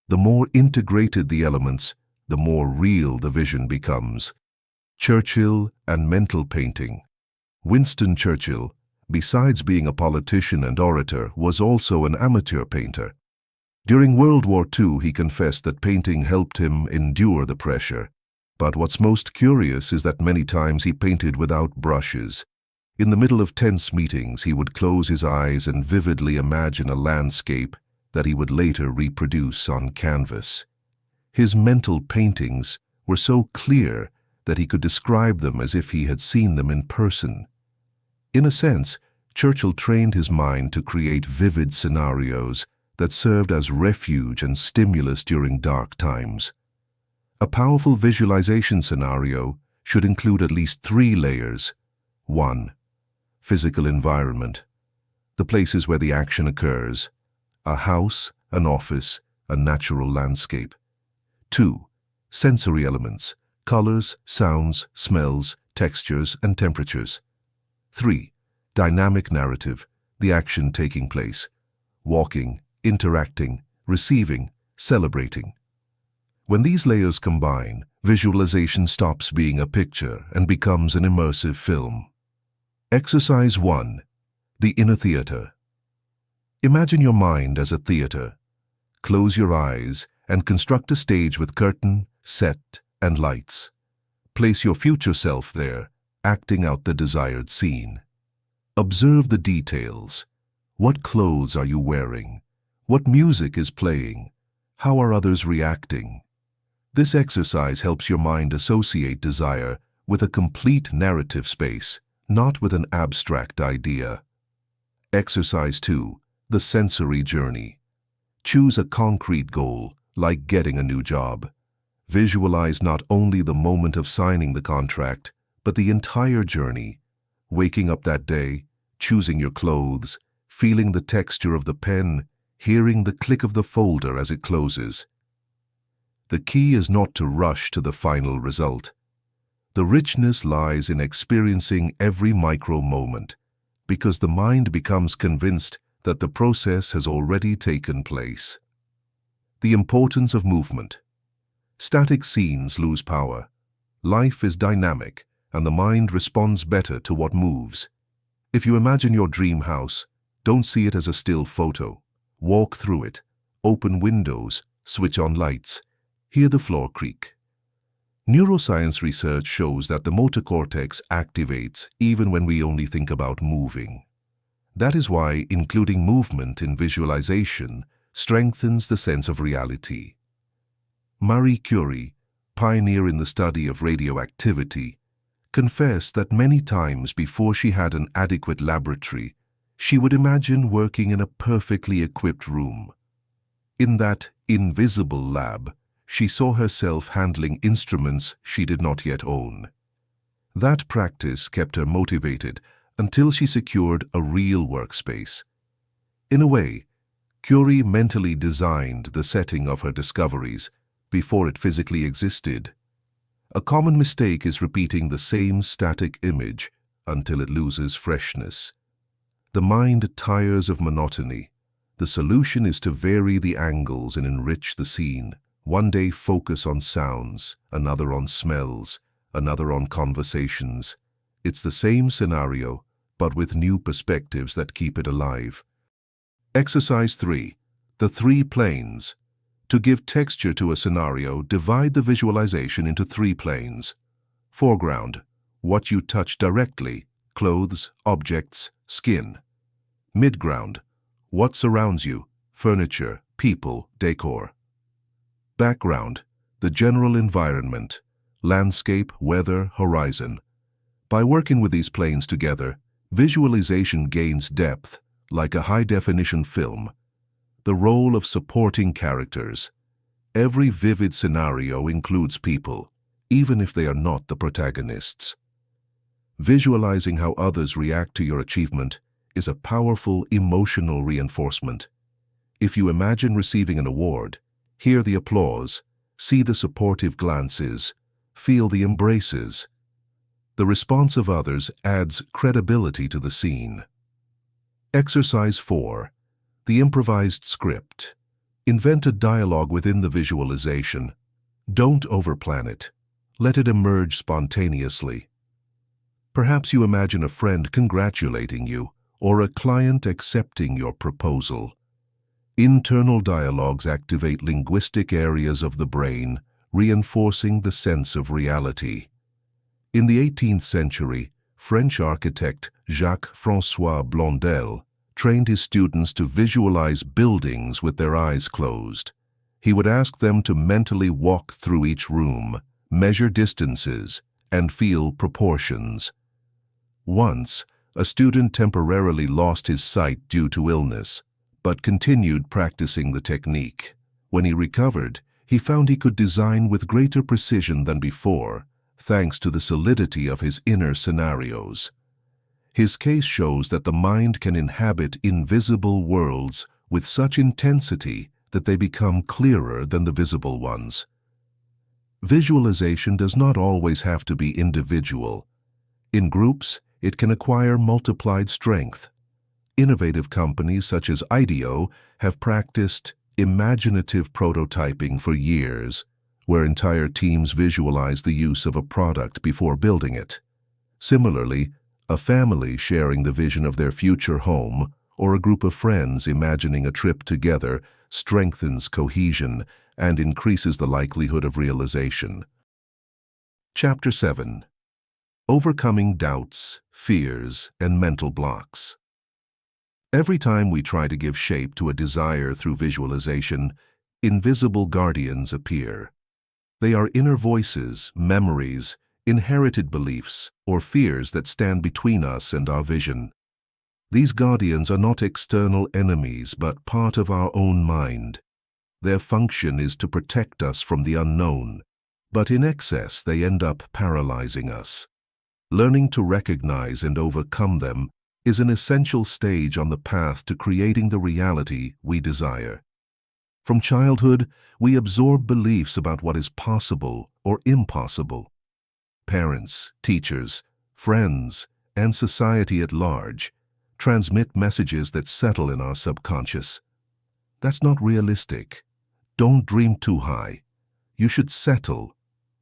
The more integrated the elements, the more real the vision becomes. Churchill and mental painting. Winston Churchill, besides being a politician and orator, was also an amateur painter. During World War II, he confessed that painting helped him endure the pressure. But what's most curious is that many times he painted without brushes. In the middle of tense meetings, he would close his eyes and vividly imagine a landscape that he would later reproduce on canvas. His mental paintings were so clear that he could describe them as if he had seen them in person. In a sense, Churchill trained his mind to create vivid scenarios that served as refuge and stimulus during dark times. A powerful visualization scenario should include at least 3 layers. 1. Physical environment. The places where the action occurs. A house, an office, a natural landscape. 2. Sensory elements. Colors, sounds, smells, textures, and temperatures. 3. Dynamic narrative. The action taking place. Walking, interacting, receiving, celebrating. When these layers combine, visualization stops being a picture and becomes an immersive film. Exercise 1. The inner theater. Imagine your mind as a theater. Close your eyes and construct a stage with curtain, set, and lights. Place your future self there, acting out the desired scene. Observe the details. What clothes are you wearing? What music is playing? How are others reacting? This exercise helps your mind associate desire with a complete narrative space, not with an abstract idea. Exercise 2. The sensory journey. Choose a concrete goal, like getting a new job. Visualize not only the moment of signing the contract, but the entire journey. Waking up that day, choosing your clothes, feeling the texture of the pen, hearing the click of the folder as it closes. The key is not to rush to the final result. The richness lies in experiencing every micro moment, because the mind becomes convinced that the process has already taken place. The importance of movement. Static scenes lose power. Life is dynamic, and the mind responds better to what moves. If you imagine your dream house, don't see it as a still photo. Walk through it, open windows, switch on lights, hear the floor creak. Neuroscience research shows that the motor cortex activates even when we only think about moving. That is why including movement in visualization strengthens the sense of reality. Marie Curie, pioneer in the study of radioactivity, confessed that many times before she had an adequate laboratory, she would imagine working in a perfectly equipped room. In that invisible lab, she saw herself handling instruments she did not yet own. That practice kept her motivated until she secured a real workspace. In a way, Curie mentally designed the setting of her discoveries before it physically existed. A common mistake is repeating the same static image until it loses freshness. The mind tires of monotony. The solution is to vary the angles and enrich the scene. One day focus on sounds, another on smells, another on conversations. It's the same scenario, but with new perspectives that keep it alive. Exercise 3. The 3 planes. To give texture to a scenario, divide the visualization into 3 planes. Foreground, what you touch directly, clothes, objects, skin. Midground, what surrounds you, furniture, people, decor. Background, the general environment, landscape, weather, horizon. By working with these planes together, visualization gains depth, like a high-definition film. the role of supporting characters. Every vivid scenario includes people, even if they are not the protagonists. Visualizing how others react to your achievement is a powerful emotional reinforcement. If you imagine receiving an award, hear the applause, see the supportive glances, feel the embraces. The response of others adds credibility to the scene. Exercise 4. The improvised script. Invent a dialogue within the visualization. Don't overplan it. Let it emerge spontaneously. Perhaps you imagine a friend congratulating you or a client accepting your proposal. Internal dialogues activate linguistic areas of the brain, reinforcing the sense of reality. In the 18th century, French architect Jacques-François Blondel trained his students to visualize buildings with their eyes closed. He would ask them to mentally walk through each room, measure distances, and feel proportions. Once, a student temporarily lost his sight due to illness, but continued practicing the technique. When he recovered, he found he could design with greater precision than before, thanks to the solidity of his inner scenarios. His case shows that the mind can inhabit invisible worlds with such intensity that they become clearer than the visible ones. Visualization does not always have to be individual. In groups, it can acquire multiplied strength. Innovative companies such as Biblio have practiced imaginative prototyping for years, where entire teams visualize the use of a product before building it. Similarly, a family sharing the vision of their future home or a group of friends imagining a trip together strengthens cohesion and increases the likelihood of realization. Chapter 7. Overcoming doubts, fears, and mental blocks. Every time we try to give shape to a desire through visualization, invisible guardians appear. They are inner voices, memories, inherited beliefs, or fears that stand between us and our vision. These guardians are not external enemies, but part of our own mind. Their function is to protect us from the unknown, but in excess they end up paralyzing us. Learning to recognize and overcome them is an essential stage on the path to creating the reality we desire. From childhood, we absorb beliefs about what is possible or impossible. Parents, teachers, friends, and society at large transmit messages that settle in our subconscious. That's not realistic. Don't dream too high. You should settle.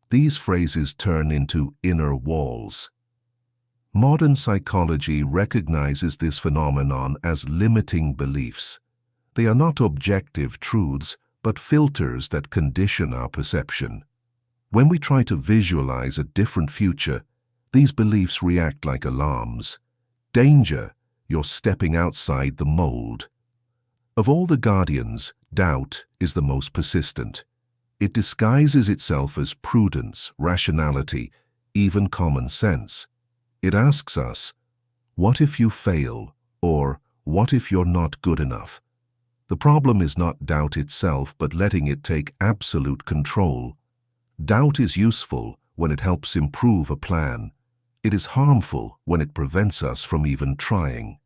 These phrases turn into inner walls. Modern psychology recognizes this phenomenon as limiting beliefs. They are not objective truths, but filters that condition our perception. When we try to visualize a different future, these beliefs react like alarms. Danger, you're stepping outside the mold. Of all the guardians, doubt is the most persistent. It disguises itself as prudence, rationality, even common sense. It asks us, what if you fail? Or what if you're not good enough? The problem is not doubt itself, but letting it take absolute control. Doubt is useful when it helps improve a plan. It is harmful when it prevents us from even trying.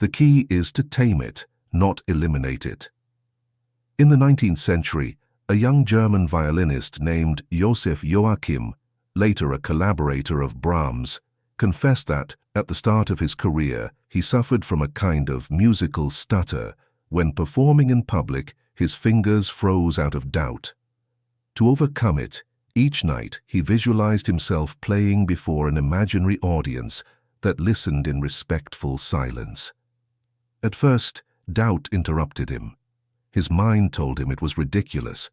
The key is to tame it, not eliminate it. In the 19th century, a young German violinist named Joseph Joachim, later a collaborator of Brahms, confessed that, at the start of his career, he suffered from a kind of musical stutter. When performing in public, his fingers froze out of doubt. To overcome it, each night he visualized himself playing before an imaginary audience that listened in respectful silence. At first, doubt interrupted him. His mind told him it was ridiculous.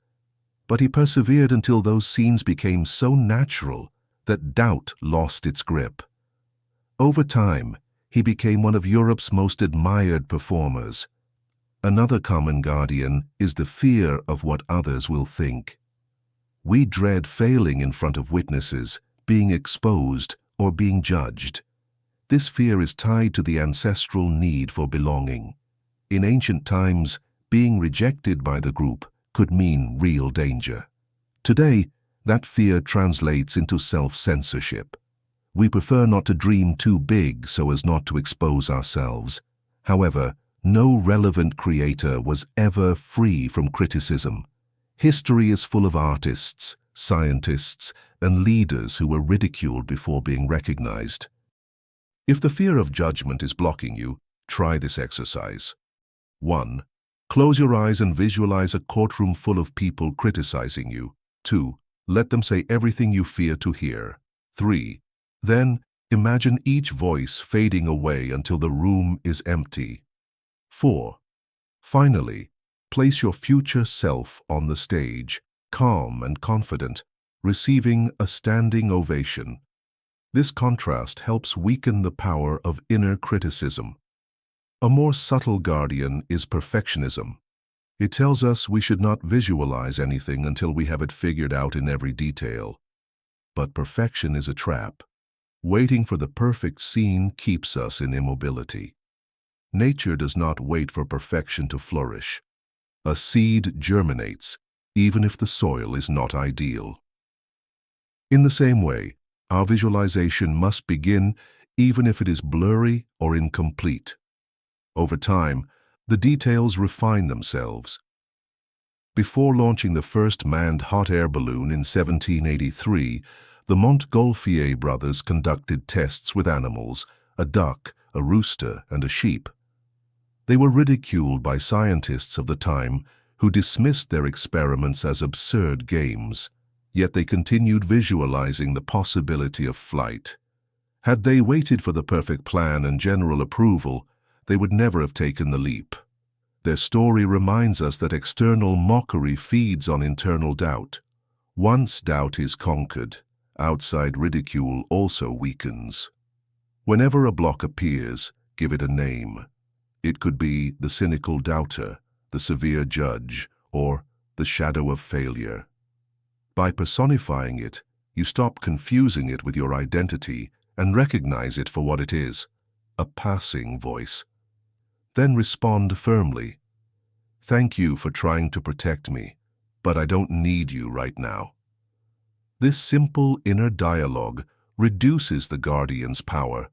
But he persevered until those scenes became so natural that doubt lost its grip. Over time, he became one of Europe's most admired performers. Another common guardian is the fear of what others will think. We dread failing in front of witnesses, being exposed, or being judged. This fear is tied to the ancestral need for belonging. In ancient times, being rejected by the group could mean real danger. Today, that fear translates into self-censorship. We prefer not to dream too big so as not to expose ourselves. However, no relevant creator was ever free from criticism. History is full of artists, scientists, and leaders who were ridiculed before being recognized. If the fear of judgment is blocking you, try this exercise. 1. Close your eyes and visualize a courtroom full of people criticizing you. 2. Let them say everything you fear to hear. 3. Then, imagine each voice fading away until the room is empty. 4. Finally, place your future self on the stage, calm and confident, receiving a standing ovation. This contrast helps weaken the power of inner criticism. A more subtle guardian is perfectionism. It tells us we should not visualize anything until we have it figured out in every detail. But perfection is a trap. Waiting for the perfect scene keeps us in immobility. Nature does not wait for perfection to flourish. A seed germinates, even if the soil is not ideal. In the same way, our visualization must begin even if it is blurry or incomplete. Over time, the details refine themselves. Before launching the first manned hot air balloon in 1783, the Montgolfier brothers conducted tests with animals, a duck, a rooster, and a sheep. They were ridiculed by scientists of the time who dismissed their experiments as absurd games, yet they continued visualizing the possibility of flight. Had they waited for the perfect plan and general approval, they would never have taken the leap. Their story reminds us that external mockery feeds on internal doubt. Once doubt is conquered, outside ridicule also weakens. Whenever a block appears, give it a name. It could be the cynical doubter, the severe judge, or the shadow of failure. By personifying it, you stop confusing it with your identity and recognize it for what it is, a passing voice. Then respond firmly. Thank you for trying to protect me, but I don't need you right now. This simple inner dialogue reduces the guardian's power.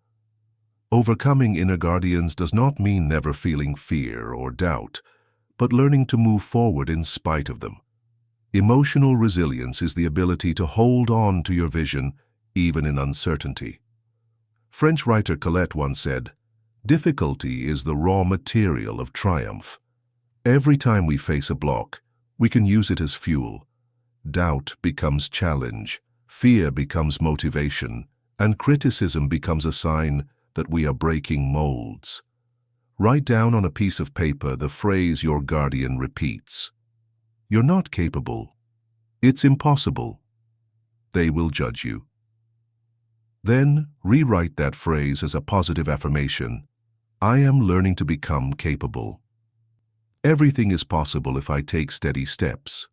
Overcoming inner guardians does not mean never feeling fear or doubt, but learning to move forward in spite of them. Emotional resilience is the ability to hold on to your vision even in uncertainty. French writer Colette once said, "Difficulty is the raw material of triumph." Every time we face a block, we can use it as fuel. Doubt becomes challenge, fear becomes motivation, and criticism becomes a sign that we are breaking molds. Write down on a piece of paper the phrase your guardian repeats. You're not capable. It's impossible. They will judge you. Then rewrite that phrase as a positive affirmation. I am learning to become capable. Everything is possible if I take steady steps.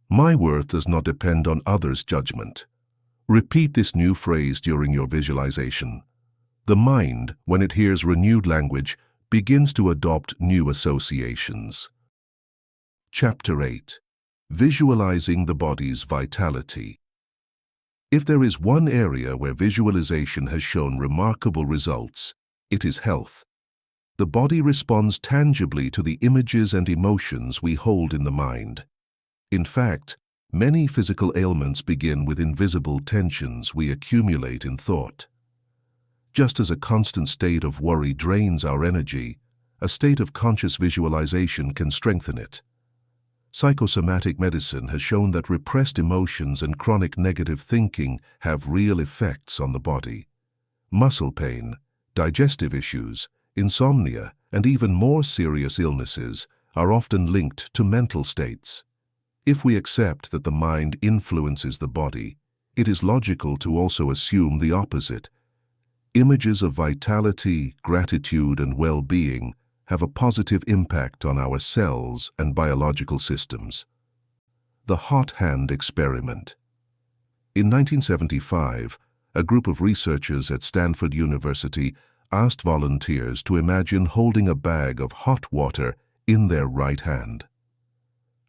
My worth does not depend on others' judgment. Repeat this new phrase during your visualization. The mind, when it hears renewed language, begins to adopt new associations. Chapter 8. Visualizing the body's vitality. If there is one area where visualization has shown remarkable results, it is health. The body responds tangibly to the images and emotions we hold in the mind. In fact, many physical ailments begin with invisible tensions we accumulate in thought. Just as a constant state of worry drains our energy, a state of conscious visualization can strengthen it. Psychosomatic medicine has shown that repressed emotions and chronic negative thinking have real effects on the body. Muscle pain, digestive issues, insomnia, and even more serious illnesses are often linked to mental states. If we accept that the mind influences the body, it is logical to also assume the opposite. Images of vitality, gratitude, and well-being have a positive impact on our cells and biological systems. The hot hand experiment. In 1975, a group of researchers at Stanford University asked volunteers to imagine holding a bag of hot water in their right hand.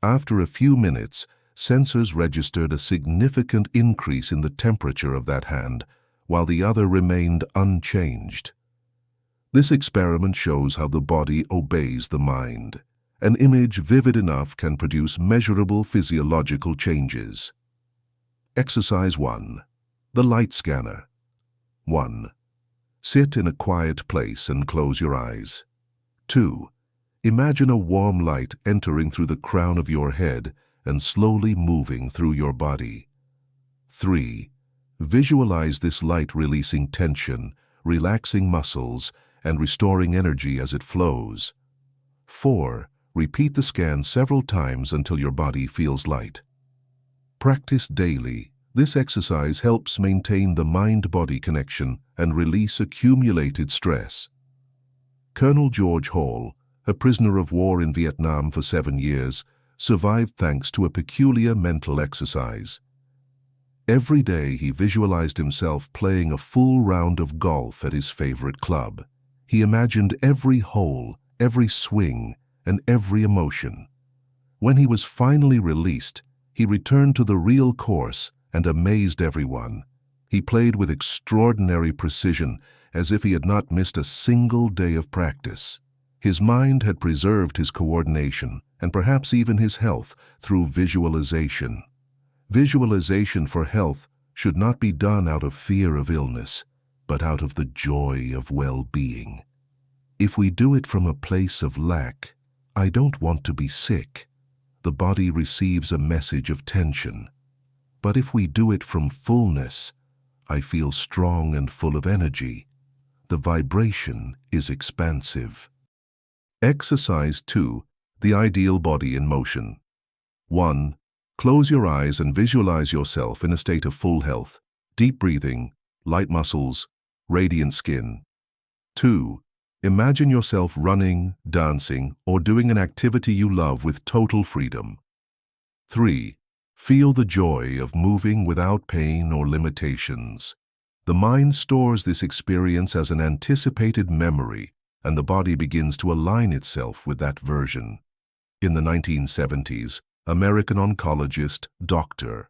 After a few minutes, sensors registered a significant increase in the temperature of that hand, while the other remained unchanged. This experiment shows how the body obeys the mind. An image vivid enough can produce measurable physiological changes. Exercise 1. The light scanner. 1. Sit in a quiet place and close your eyes. 2. Imagine a warm light entering through the crown of your head and slowly moving through your body. 3. Visualize this light releasing tension, relaxing muscles, and restoring energy as it flows. 4. Repeat the scan several times until your body feels light. Practice daily. This exercise helps maintain the mind-body connection and release accumulated stress. Colonel George Hall, a prisoner of war in Vietnam for 7 years, survived thanks to a peculiar mental exercise. Every day he visualized himself playing a full round of golf at his favorite club. He imagined every hole, every swing, and every emotion. When he was finally released, he returned to the real course and amazed everyone. He played with extraordinary precision, as if he had not missed a single day of practice. His mind had preserved his coordination and perhaps even his health through visualization. Visualization for health should not be done out of fear of illness, but out of the joy of well-being. If we do it from a place of lack, I don't want to be sick, the body receives a message of tension. But if we do it from fullness, I feel strong and full of energy, the vibration is expansive. Exercise 2. The ideal body in motion. 1. Close your eyes and visualize yourself in a state of full health, deep breathing, light muscles, radiant skin. 2. Imagine yourself running, dancing, or doing an activity you love with total freedom. 3. Feel the joy of moving without pain or limitations. The mind stores this experience as an anticipated memory, and the body begins to align itself with that version. In the 1970s, American oncologist Dr.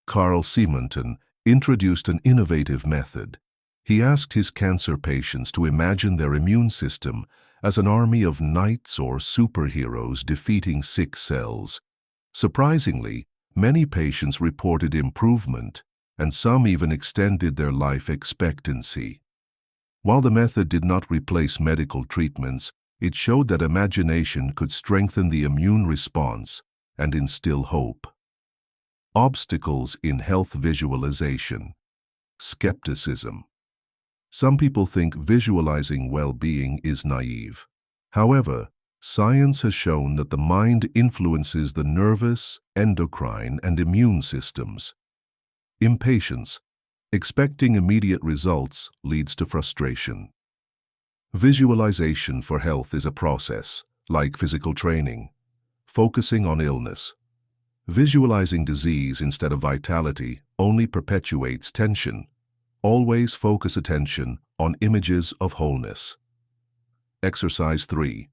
Carl Simonton introduced an innovative method. He asked his cancer patients to imagine their immune system as an army of knights or superheroes defeating sick cells. Surprisingly, many patients reported improvement, and some even extended their life expectancy. While the method did not replace medical treatments, it showed that imagination could strengthen the immune response and instill hope. Obstacles in health visualization. Skepticism. Some people think visualizing well-being is naive. However, science has shown that the mind influences the nervous, endocrine, and immune systems. Impatience. Expecting immediate results leads to frustration. Visualization for health is a process, like physical training. Focusing on illness. Visualizing disease instead of vitality only perpetuates tension. Always focus attention on images of wholeness. Exercise 3.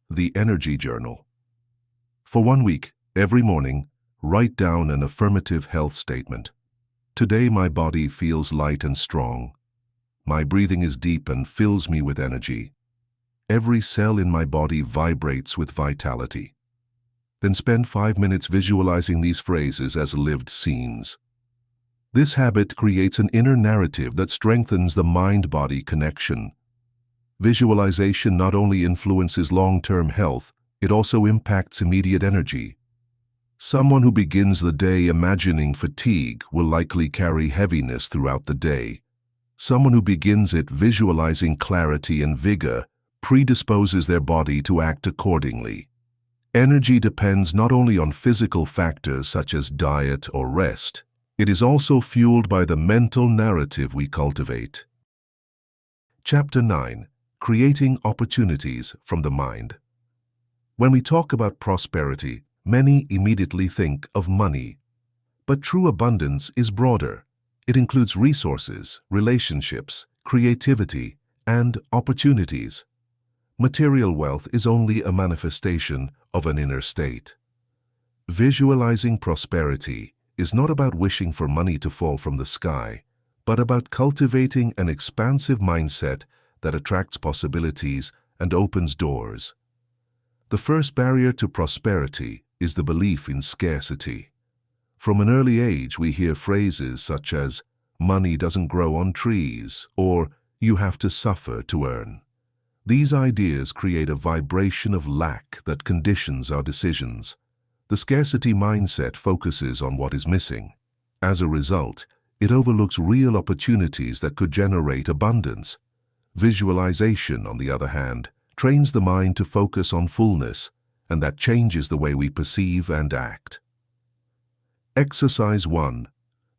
The Energy Journal. For 1 week, every morning, write down an affirmative health statement. Today my body feels light and strong. My breathing is deep and fills me with energy. Every cell in my body vibrates with vitality. Then spend 5 minutes visualizing these phrases as lived scenes. This habit creates an inner narrative that strengthens the mind-body connection. Visualization not only influences long-term health, it also impacts immediate energy. Someone who begins the day imagining fatigue will likely carry heaviness throughout the day. Someone who begins it visualizing clarity and vigor predisposes their body to act accordingly. Energy depends not only on physical factors such as diet or rest, it is also fueled by the mental narrative we cultivate. Chapter 9. Creating Opportunities from the Mind. When we talk about prosperity, many immediately think of money. But true abundance is broader. It includes resources, relationships, creativity, and opportunities. Material wealth is only a manifestation of an inner state. Visualizing prosperity is not about wishing for money to fall from the sky, but about cultivating an expansive mindset that attracts possibilities and opens doors. The first barrier to prosperity is the belief in scarcity. From an early age, we hear phrases such as, "Money doesn't grow on trees," or "You have to suffer to earn." These ideas create a vibration of lack that conditions our decisions. The scarcity mindset focuses on what is missing. As a result, it overlooks real opportunities that could generate abundance. Visualization, on the other hand, trains the mind to focus on fullness, and that changes the way we perceive and act. Exercise 1.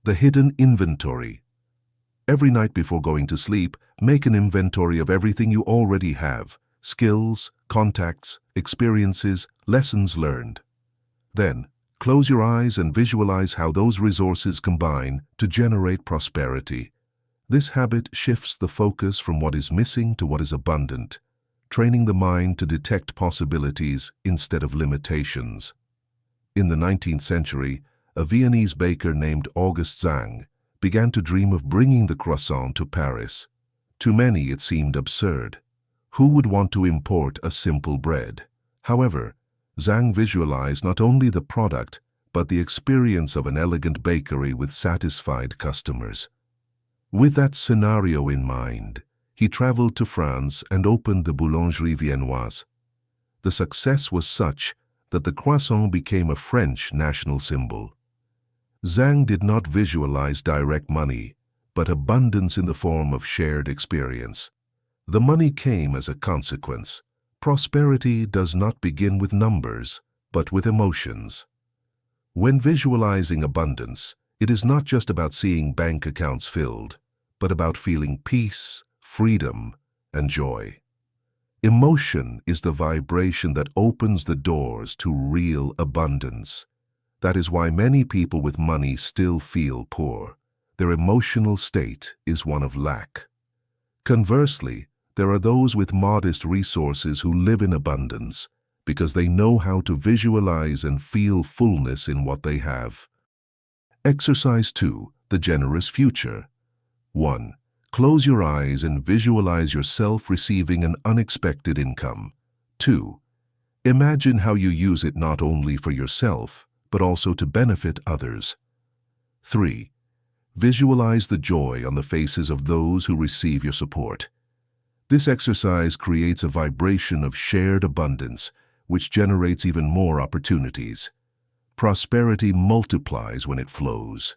The hidden inventory. Every night before going to sleep, make an inventory of everything you already have: skills, contacts, experiences, lessons learned. Then, close your eyes and visualize how those resources combine to generate prosperity. This habit shifts the focus from what is missing to what is abundant, training the mind to detect possibilities instead of limitations. In the 19th century, a Viennese baker named August Zang began to dream of bringing the croissant to Paris. To many it seemed absurd. Who would want to import a simple bread? However, Zhang visualized not only the product, but the experience of an elegant bakery with satisfied customers. With that scenario in mind, he traveled to France and opened the Boulangerie Viennoise. The success was such that the croissant became a French national symbol. Zhang did not visualize direct money, but abundance in the form of shared experience. The money came as a consequence. Prosperity does not begin with numbers, but with emotions. When visualizing abundance, it is not just about seeing bank accounts filled, but about feeling peace, freedom, and joy. Emotion is the vibration that opens the doors to real abundance. That is why many people with money still feel poor. Their emotional state is one of lack. Conversely, there are those with modest resources who live in abundance because they know how to visualize and feel fullness in what they have. Exercise 2. The generous future. 1. Close your eyes and visualize yourself receiving an unexpected income. 2. Imagine how you use it not only for yourself, but also to benefit others. 3. Visualize the joy on the faces of those who receive your support. This exercise creates a vibration of shared abundance, which generates even more opportunities. Prosperity multiplies when it flows.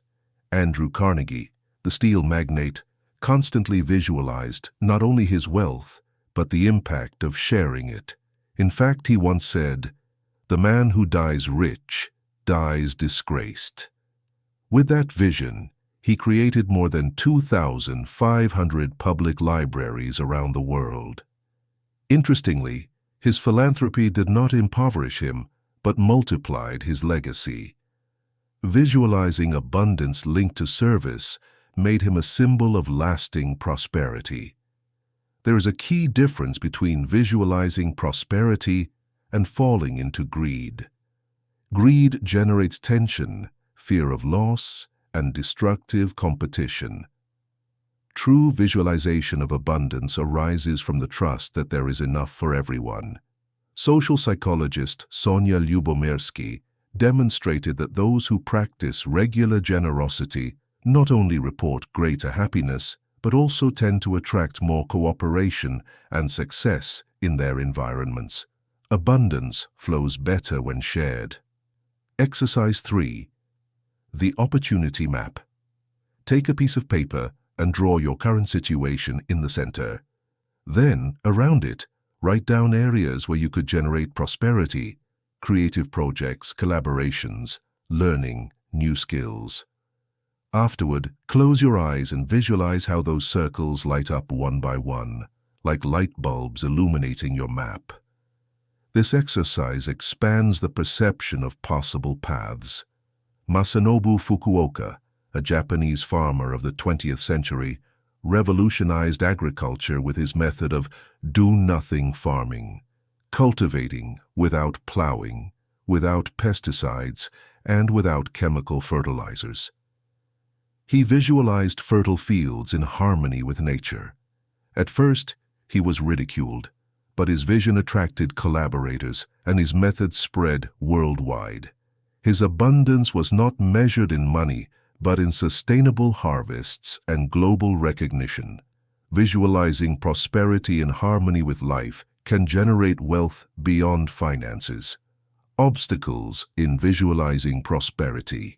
Andrew Carnegie, the steel magnate, constantly visualized not only his wealth, but the impact of sharing it. In fact, he once said, "The man who dies rich dies disgraced." With that vision, he created more than 2,500 public libraries around the world. Interestingly, his philanthropy did not impoverish him, but multiplied his legacy. Visualizing abundance linked to service made him a symbol of lasting prosperity. There is a key difference between visualizing prosperity and falling into greed. Greed generates tension, fear of loss, and destructive competition. True visualization of abundance arises from the trust that there is enough for everyone. Social psychologist Sonia Lyubomirsky demonstrated that those who practice regular generosity not only report greater happiness, but also tend to attract more cooperation and success in their environments. Abundance flows better when shared. Exercise 3. The opportunity map. Take a piece of paper and draw your current situation in the center. Then, around it, write down areas where you could generate prosperity, creative projects, collaborations, learning, new skills. Afterward, close your eyes and visualize how those circles light up one by one, like light bulbs illuminating your map. This exercise expands the perception of possible paths. Masanobu Fukuoka, a Japanese farmer of the 20th century, revolutionized agriculture with his method of do-nothing farming, cultivating without plowing, without pesticides, and without chemical fertilizers. He visualized fertile fields in harmony with nature. At first, he was ridiculed, but his vision attracted collaborators, and his method spread worldwide. His abundance was not measured in money, but in sustainable harvests and global recognition. Visualizing prosperity in harmony with life can generate wealth beyond finances. Obstacles in visualizing prosperity.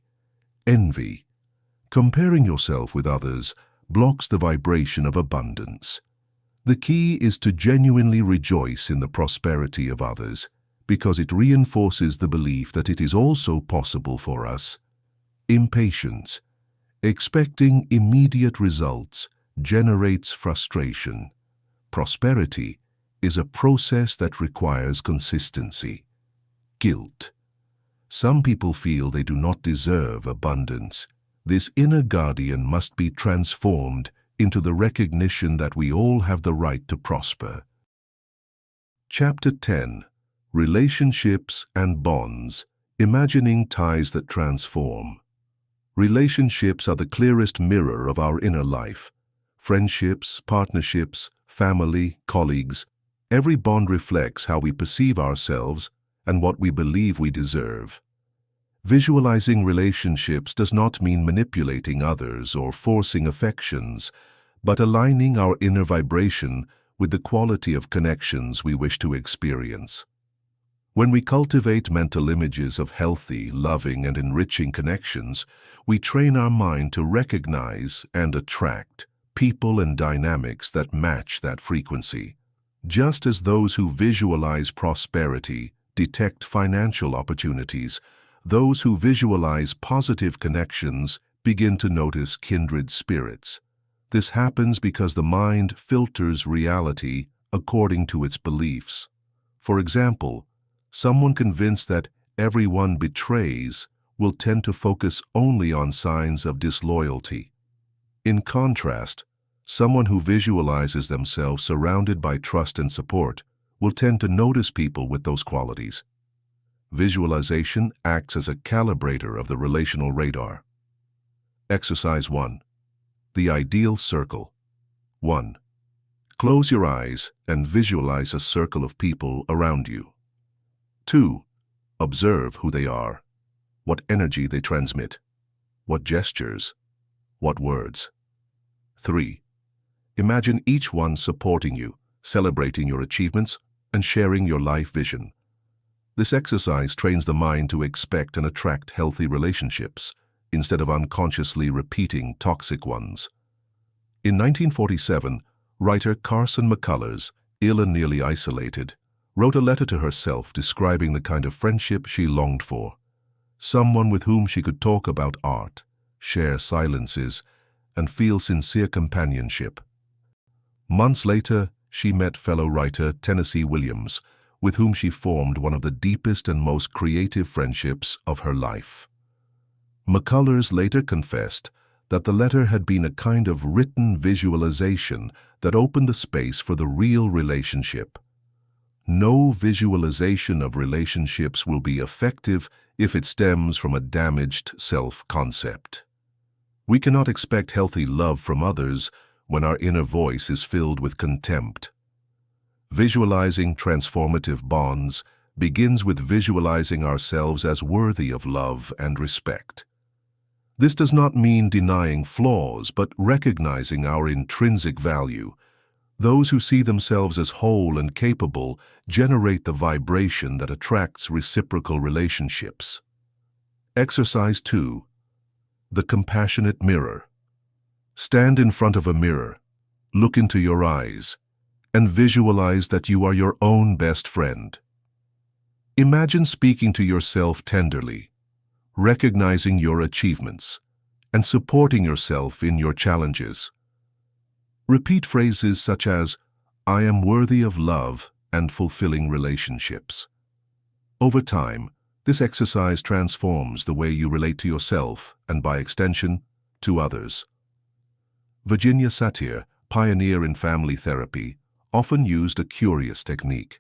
Envy. Comparing yourself with others blocks the vibration of abundance. The key is to genuinely rejoice in the prosperity of others, because it reinforces the belief that it is also possible for us. Impatience. Expecting immediate results generates frustration. Prosperity is a process that requires consistency. Guilt. Some people feel they do not deserve abundance. This inner guardian must be transformed into the recognition that we all have the right to prosper. Chapter 10. Relationships and Bonds. Imagining ties that transform. Relationships are the clearest mirror of our inner life. Friendships, partnerships, family, colleagues. Every bond reflects how we perceive ourselves and what we believe we deserve. Visualizing relationships does not mean manipulating others or forcing affections, but aligning our inner vibration with the quality of connections we wish to experience. When we cultivate mental images of healthy, loving, and enriching connections, we train our mind to recognize and attract people and dynamics that match that frequency. Just as those who visualize prosperity detect financial opportunities, those who visualize positive connections begin to notice kindred spirits. This happens because the mind filters reality according to its beliefs. For example, someone convinced that everyone betrays will tend to focus only on signs of disloyalty. In contrast, someone who visualizes themselves surrounded by trust and support will tend to notice people with those qualities. Visualization acts as a calibrator of the relational radar. Exercise 1. The Ideal Circle. 1. Close your eyes and visualize a circle of people around you. 2. Observe who they are, what energy they transmit, what gestures, what words. 3. Imagine each one supporting you, celebrating your achievements, and sharing your life vision. This exercise trains the mind to expect and attract healthy relationships, instead of unconsciously repeating toxic ones. In 1947, writer Carson McCullers, ill and nearly isolated, wrote a letter to herself describing the kind of friendship she longed for. Someone with whom she could talk about art, share silences, and feel sincere companionship. Months later, she met fellow writer Tennessee Williams, with whom she formed one of the deepest and most creative friendships of her life. McCullers later confessed that the letter had been a kind of written visualization that opened the space for the real relationship. No visualization of relationships will be effective if it stems from a damaged self-concept. We cannot expect healthy love from others when our inner voice is filled with contempt. Visualizing transformative bonds begins with visualizing ourselves as worthy of love and respect. This does not mean denying flaws, but recognizing our intrinsic value. Those who see themselves as whole and capable generate the vibration that attracts reciprocal relationships. Exercise 2. The Compassionate Mirror. Stand in front of a mirror, look into your eyes, and visualize that you are your own best friend. Imagine speaking to yourself tenderly, recognizing your achievements, and supporting yourself in your challenges. Repeat phrases such as, "I am worthy of love and fulfilling relationships." Over time, this exercise transforms the way you relate to yourself and, by extension, to others. Virginia Satir, pioneer in family therapy, often used a curious technique.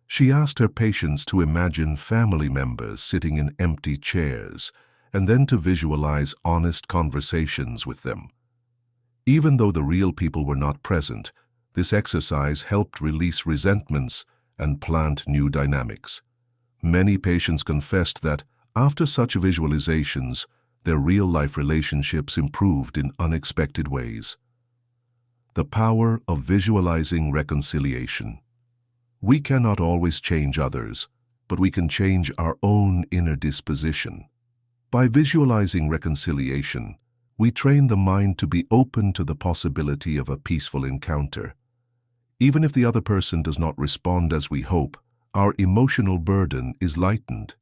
She asked her patients to imagine family members sitting in empty chairs and then to visualize honest conversations with them. Even though the real people were not present, this exercise helped release resentments and plant new dynamics. Many patients confessed that, after such visualizations, their real-life relationships improved in unexpected ways. The power of visualizing reconciliation. We cannot always change others, but we can change our own inner disposition. By visualizing reconciliation, we train the mind to be open to the possibility of a peaceful encounter. Even if the other person does not respond as we hope, our emotional burden is lightened.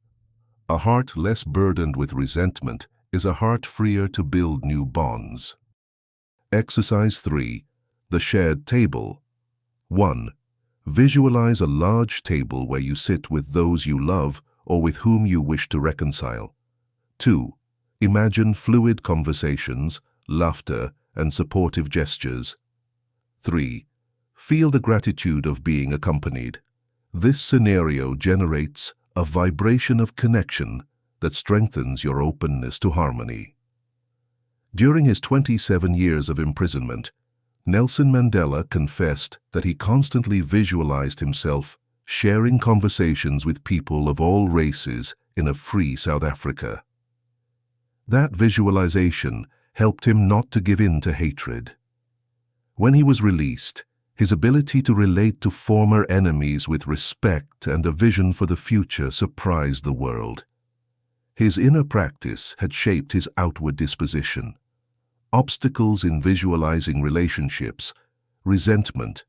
A heart less burdened with resentment is a heart freer to build new bonds. Exercise 3. The shared table. 1. Visualize a large table where you sit with those you love or with whom you wish to reconcile. 2. Imagine fluid conversations, laughter, and supportive gestures. 3. Feel the gratitude of being accompanied. This scenario generates a vibration of connection that strengthens your openness to harmony. During his 27 years of imprisonment, Nelson Mandela confessed that he constantly visualized himself sharing conversations with people of all races in a free South Africa. That visualization helped him not to give in to hatred. When he was released, his ability to relate to former enemies with respect and a vision for the future surprised the world. His inner practice had shaped his outward disposition. Obstacles in visualizing relationships, resentment.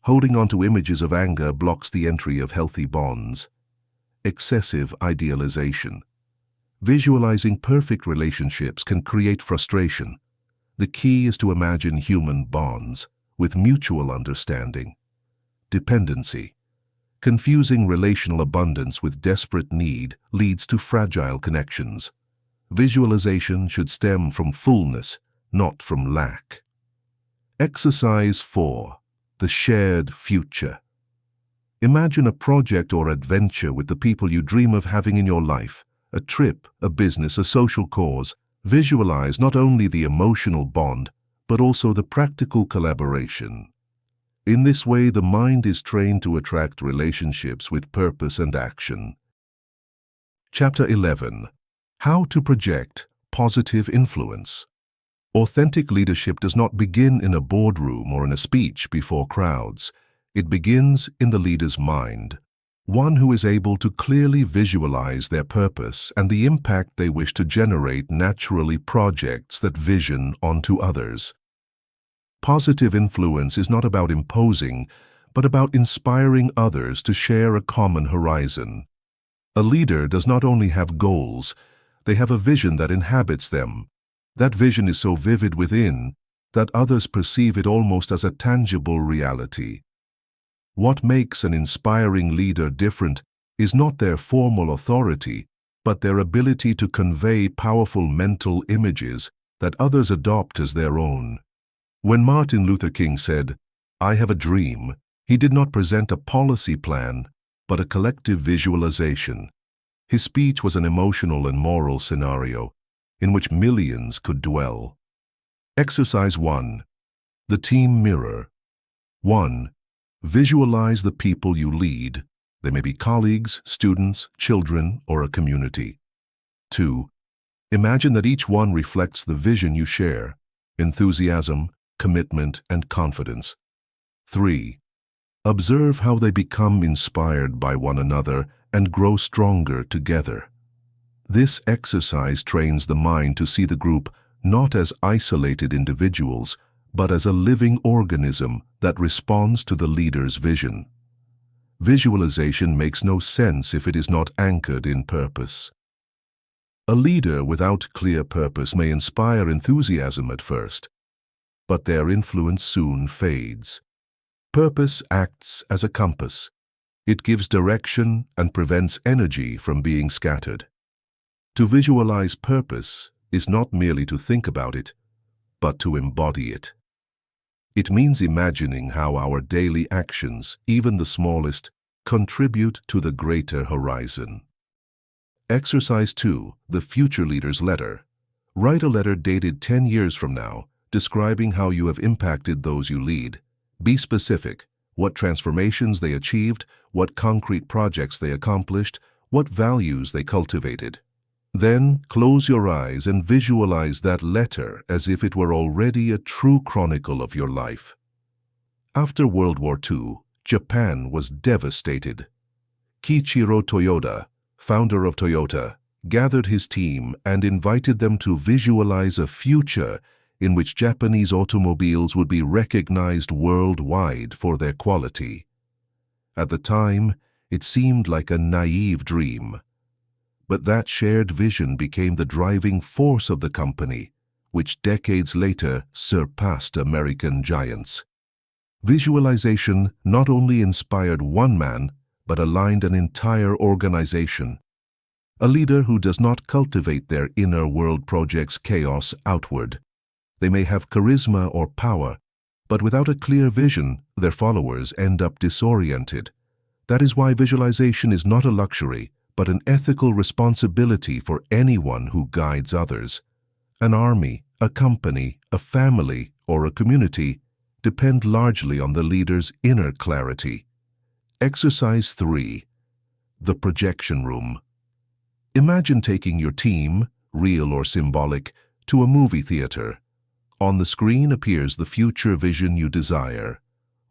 Holding on to images of anger blocks the entry of healthy bonds. Excessive idealization. Visualizing perfect relationships can create frustration. The key is to imagine human bonds with mutual understanding. Dependency. Confusing relational abundance with desperate need leads to fragile connections. Visualization should stem from fullness, not from lack. Exercise 4. The shared future. Imagine a project or adventure with the people you dream of having in your life, a trip, a business, a social cause. Visualize not only the emotional bond, but also the practical collaboration. In this way, the mind is trained to attract relationships with purpose and action. Chapter 11. How to project positive influence. Authentic leadership does not begin in a boardroom or in a speech before crowds. It begins in the leader's mind, one who is able to clearly visualize their purpose and the impact they wish to generate naturally projects that vision onto others. Positive influence is not about imposing, but about inspiring others to share a common horizon. A leader does not only have goals, they have a vision that inhabits them. That vision is so vivid within that others perceive it almost as a tangible reality. What makes an inspiring leader different is not their formal authority, but their ability to convey powerful mental images that others adopt as their own. When Martin Luther King said, "I have a dream," he did not present a policy plan, but a collective visualization. His speech was an emotional and moral scenario in which millions could dwell. Exercise 1. The team mirror. 1. Visualize the people you lead. They may be colleagues, students, children, or a community. 2. Imagine that each one reflects the vision you share: enthusiasm, commitment, and confidence. 3. Observe how they become inspired by one another and grow stronger together. This exercise trains the mind to see the group not as isolated individuals, but as a living organism that responds to the leader's vision. Visualization makes no sense if it is not anchored in purpose. A leader without clear purpose may inspire enthusiasm at first, but their influence soon fades. Purpose acts as a compass. It gives direction and prevents energy from being scattered. To visualize purpose is not merely to think about it, but to embody it. It means imagining how our daily actions, even the smallest, contribute to the greater horizon. Exercise 2, the Future Leader's Letter. Write a letter dated 10 years from now, describing how you have impacted those you lead. Be specific: what transformations they achieved, what concrete projects they accomplished, what values they cultivated. Then close your eyes and visualize that letter as if it were already a true chronicle of your life. After World War II, Japan was devastated. Kiichiro Toyoda, founder of Toyota, gathered his team and invited them to visualize a future in which Japanese automobiles would be recognized worldwide for their quality. At the time, it seemed like a naive dream. But that shared vision became the driving force of the company, which decades later surpassed American giants. Visualization not only inspired one man, but aligned an entire organization. A leader who does not cultivate their inner world projects chaos outward. They may have charisma or power, but without a clear vision, their followers end up disoriented. That is why visualization is not a luxury, but an ethical responsibility for anyone who guides others. An army, a company, a family, or a community depend largely on the leader's inner clarity. Exercise 3. The Projection Room. Imagine taking your team, real or symbolic, to a movie theater. On the screen appears the future vision you desire.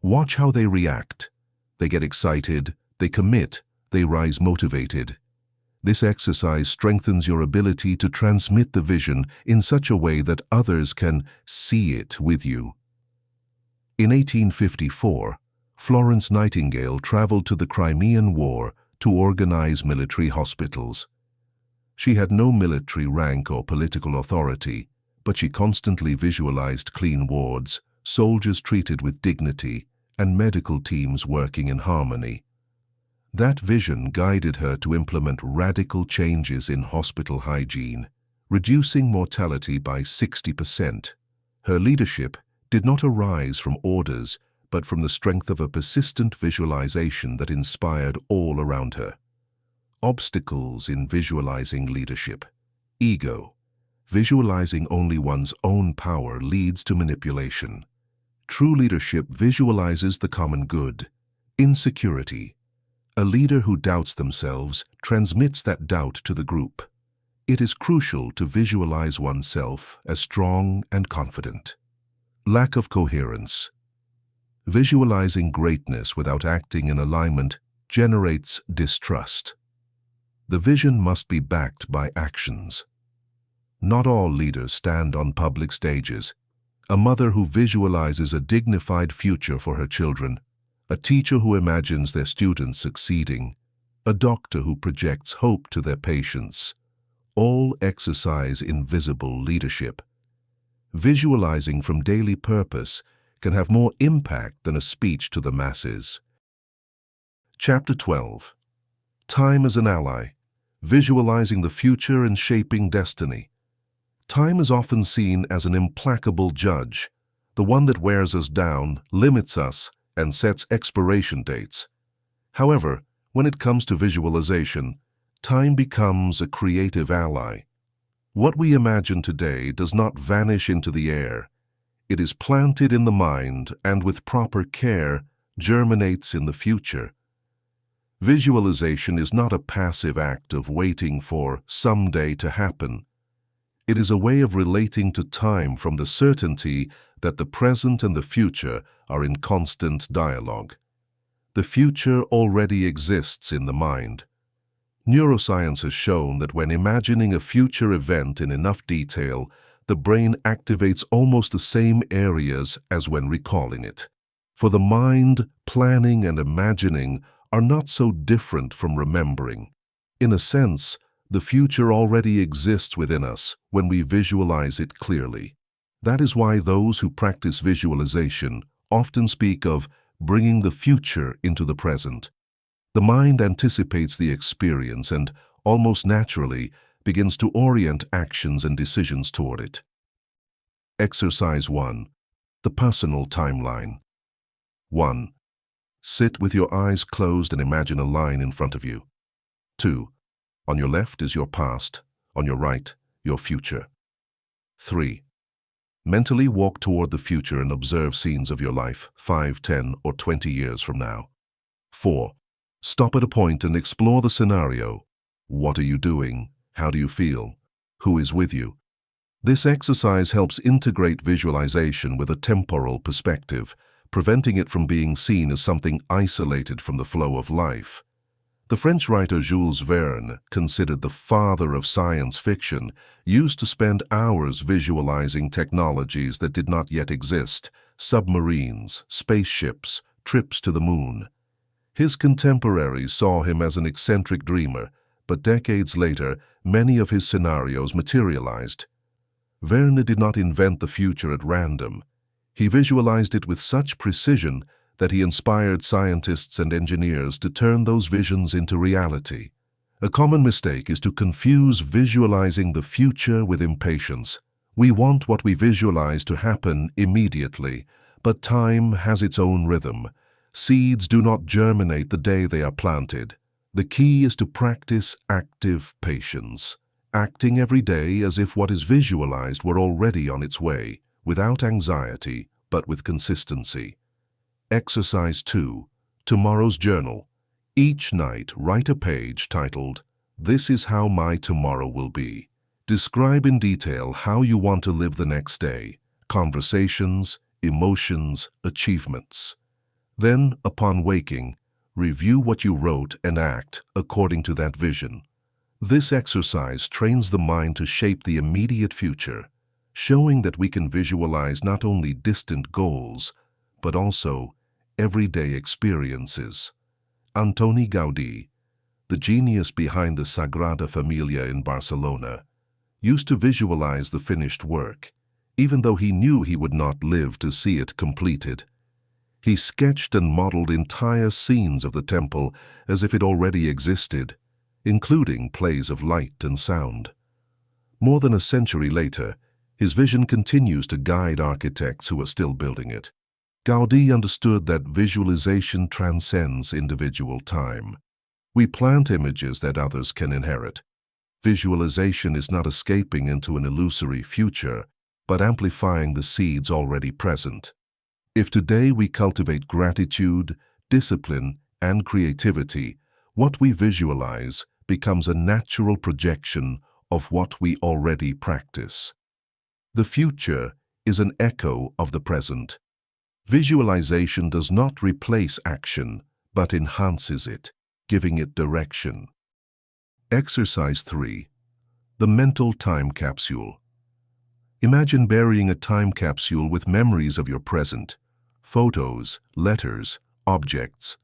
Watch how they react. They get excited, they commit, they rise motivated. This exercise strengthens your ability to transmit the vision in such a way that others can see it with you. In 1854, Florence Nightingale traveled to the Crimean War to organize military hospitals. She had no military rank or political authority, but she constantly visualized clean wards, soldiers treated with dignity, and medical teams working in harmony. That vision guided her to implement radical changes in hospital hygiene, reducing mortality by 60%. Her leadership did not arise from orders, but from the strength of a persistent visualization that inspired all around her. Obstacles in visualizing leadership. Ego. Visualizing only one's own power leads to manipulation. True leadership visualizes the common good. Insecurity. A leader who doubts themselves transmits that doubt to the group. It is crucial to visualize oneself as strong and confident. Lack of coherence. Visualizing greatness without acting in alignment generates distrust. The vision must be backed by actions. Not all leaders stand on public stages. A mother who visualizes a dignified future for her children, a teacher who imagines their students succeeding, a doctor who projects hope to their patients, all exercise invisible leadership. Visualizing from daily purpose can have more impact than a speech to the masses. Chapter 12. Time as an ally. Visualizing the future and shaping destiny. Time is often seen as an implacable judge, the one that wears us down, limits us, and sets expiration dates. However, when it comes to visualization, time becomes a creative ally. What we imagine today does not vanish into the air. It is planted in the mind and with proper care germinates in the future. Visualization is not a passive act of waiting for someday to happen. It is a way of relating to time from the certainty that the present and the future are in constant dialogue. The future already exists in the mind. Neuroscience has shown that when imagining a future event in enough detail, the brain activates almost the same areas as when recalling it. For the mind, planning and imagining are not so different from remembering. In a sense, the future already exists within us when we visualize it clearly. That is why those who practice visualization often speak of bringing the future into the present. The mind anticipates the experience and, almost naturally, begins to orient actions and decisions toward it. Exercise 1. The personal timeline. 1. Sit with your eyes closed and imagine a line in front of you. 2. On your left is your past, on your right, your future. 3. Mentally walk toward the future and observe scenes of your life 5, 10, or 20 years from now. 4. Stop at a point and explore the scenario. What are you doing? How do you feel? Who is with you? This exercise helps integrate visualization with a temporal perspective, preventing it from being seen as something isolated from the flow of life. The French writer Jules Verne, considered the father of science fiction, used to spend hours visualizing technologies that did not yet exist: submarines, spaceships, trips to the moon. His contemporaries saw him as an eccentric dreamer, but decades later, many of his scenarios materialized. Verne did not invent the future at random. He visualized it with such precision that he inspired scientists and engineers to turn those visions into reality. A common mistake is to confuse visualizing the future with impatience. We want what we visualize to happen immediately, but time has its own rhythm. Seeds do not germinate the day they are planted. The key is to practice active patience, acting every day as if what is visualized were already on its way, without anxiety, but with consistency. Exercise 2. Tomorrow's Journal. Each night, write a page titled, "This is how my tomorrow will be." Describe in detail how you want to live the next day: conversations, emotions, achievements. Then, upon waking, review what you wrote and act according to that vision. This exercise trains the mind to shape the immediate future, showing that we can visualize not only distant goals, but also everyday experiences. Antoni Gaudí, the genius behind the Sagrada Familia in Barcelona, used to visualize the finished work, even though he knew he would not live to see it completed. He sketched and modeled entire scenes of the temple as if it already existed, including plays of light and sound. More than a century later, his vision continues to guide architects who are still building it. Gaudí understood that visualization transcends individual time. We plant images that others can inherit. Visualization is not escaping into an illusory future, but amplifying the seeds already present. If today we cultivate gratitude, discipline, and creativity, what we visualize becomes a natural projection of what we already practice. The future is an echo of the present. Visualization does not replace action, but enhances it, giving it direction. Exercise 3. The mental time capsule. Imagine burying a time capsule with memories of your present, photos, letters, objects.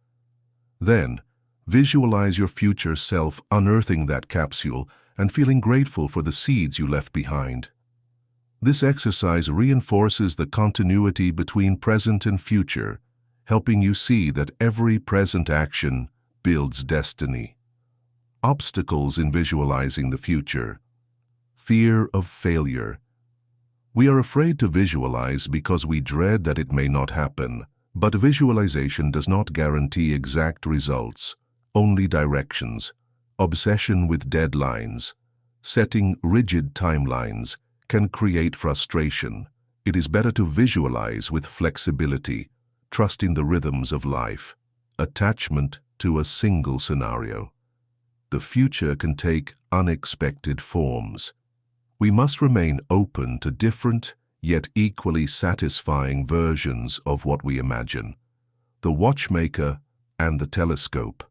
Then, visualize your future self unearthing that capsule and feeling grateful for the seeds you left behind. This exercise reinforces the continuity between present and future, helping you see that every present action builds destiny. Obstacles in visualizing the future. Fear of failure. We are afraid to visualize because we dread that it may not happen, but visualization does not guarantee exact results, only directions. Obsession with deadlines, setting rigid timelines, can create frustration. It is better to visualize with flexibility, trusting the rhythms of life. Attachment to a single scenario. The future can take unexpected forms. We must remain open to different, yet equally satisfying versions of what we imagine. The watchmaker and the telescope.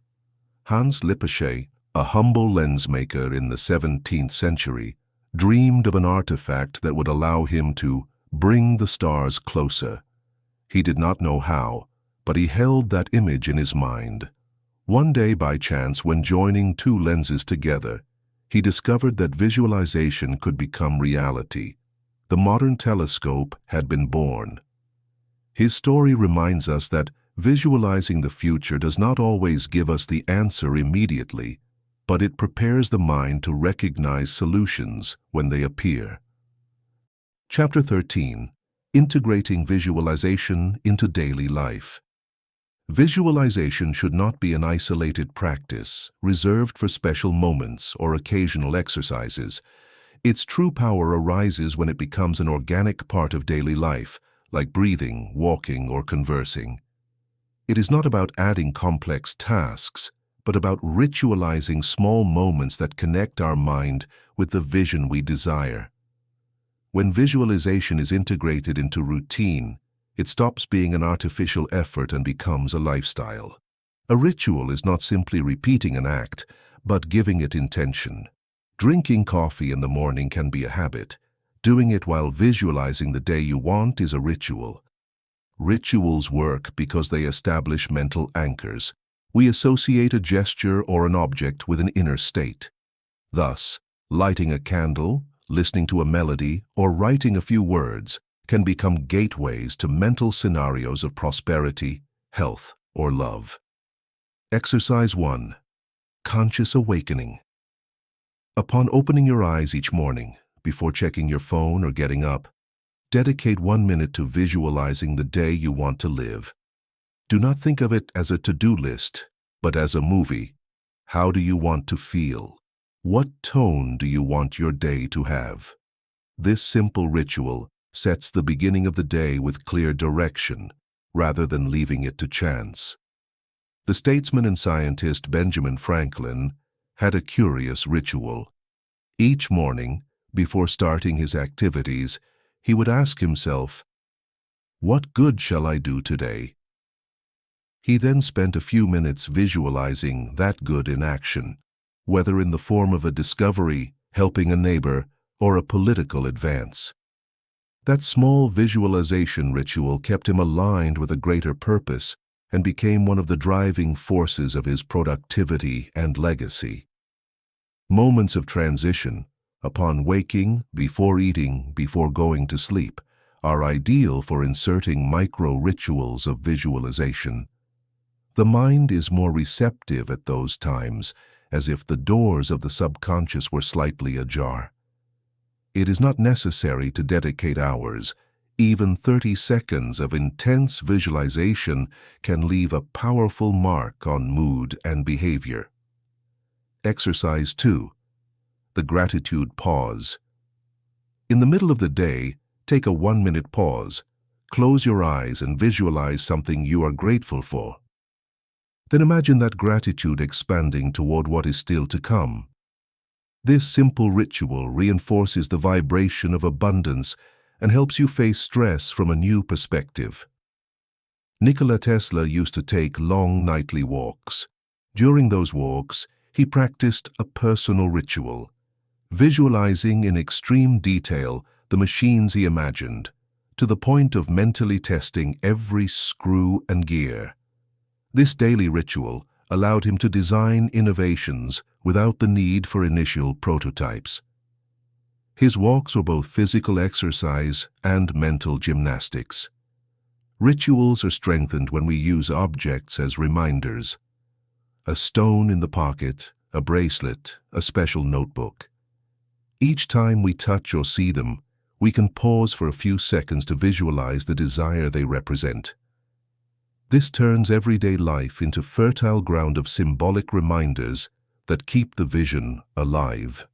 Hans Lippershey, a humble lensmaker in the 17th century, dreamed of an artifact that would allow him to bring the stars closer. He did not know how, but he held that image in his mind. One day, by chance, when joining two lenses together, he discovered that visualization could become reality. The modern telescope had been born. His story reminds us that visualizing the future does not always give us the answer immediately, but it prepares the mind to recognize solutions when they appear. Chapter 13. Integrating visualization into daily life. Visualization should not be an isolated practice, reserved for special moments or occasional exercises. Its true power arises when it becomes an organic part of daily life, like breathing, walking, or conversing. It is not about adding complex tasks, but about ritualizing small moments that connect our mind with the vision we desire. When visualization is integrated into routine, it stops being an artificial effort and becomes a lifestyle. A ritual is not simply repeating an act, but giving it intention. Drinking coffee in the morning can be a habit. Doing it while visualizing the day you want is a ritual. Rituals work because they establish mental anchors. We associate a gesture or an object with an inner state. Thus, lighting a candle, listening to a melody, or writing a few words can become gateways to mental scenarios of prosperity, health, or love. Exercise 1. Conscious awakening. Upon opening your eyes each morning, before checking your phone or getting up, dedicate 1 minute to visualizing the day you want to live. Do not think of it as a to-do list, but as a movie. How do you want to feel? What tone do you want your day to have? This simple ritual sets the beginning of the day with clear direction, rather than leaving it to chance. The statesman and scientist Benjamin Franklin had a curious ritual. Each morning, before starting his activities, he would ask himself, "What good shall I do today?" He then spent a few minutes visualizing that good in action, whether in the form of a discovery, helping a neighbor, or a political advance. That small visualization ritual kept him aligned with a greater purpose and became one of the driving forces of his productivity and legacy. Moments of transition, upon waking, before eating, before going to sleep, are ideal for inserting micro-rituals of visualization. The mind is more receptive at those times, as if the doors of the subconscious were slightly ajar. It is not necessary to dedicate hours. Even 30 seconds of intense visualization can leave a powerful mark on mood and behavior. Exercise 2. The gratitude pause. In the middle of the day, take a 1-minute pause. Close your eyes and visualize something you are grateful for. Then imagine that gratitude expanding toward what is still to come. This simple ritual reinforces the vibration of abundance and helps you face stress from a new perspective. Nikola Tesla used to take long nightly walks. During those walks, he practiced a personal ritual, visualizing in extreme detail the machines he imagined, to the point of mentally testing every screw and gear. This daily ritual allowed him to design innovations without the need for initial prototypes. His walks were both physical exercise and mental gymnastics. Rituals are strengthened when we use objects as reminders. A stone in the pocket, a bracelet, a special notebook. Each time we touch or see them, we can pause for a few seconds to visualize the desire they represent. This turns everyday life into fertile ground of symbolic reminders that keep the vision alive.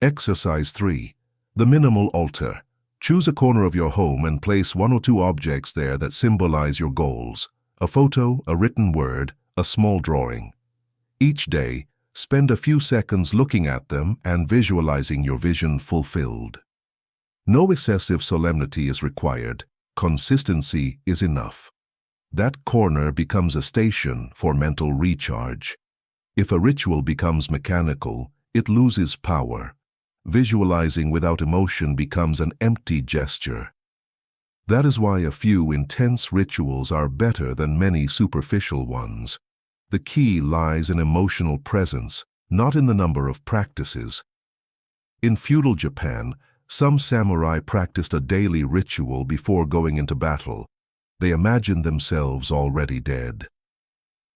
Exercise 3. The minimal altar. Choose a corner of your home and place 1 or 2 objects there that symbolize your goals. A photo, a written word, a small drawing. Each day, spend a few seconds looking at them and visualizing your vision fulfilled. No excessive solemnity is required. Consistency is enough. That corner becomes a station for mental recharge. If a ritual becomes mechanical, it loses power. Visualizing without emotion becomes an empty gesture. That is why a few intense rituals are better than many superficial ones. The key lies in emotional presence, not in the number of practices. In feudal Japan, some samurai practiced a daily ritual before going into battle. They imagined themselves already dead.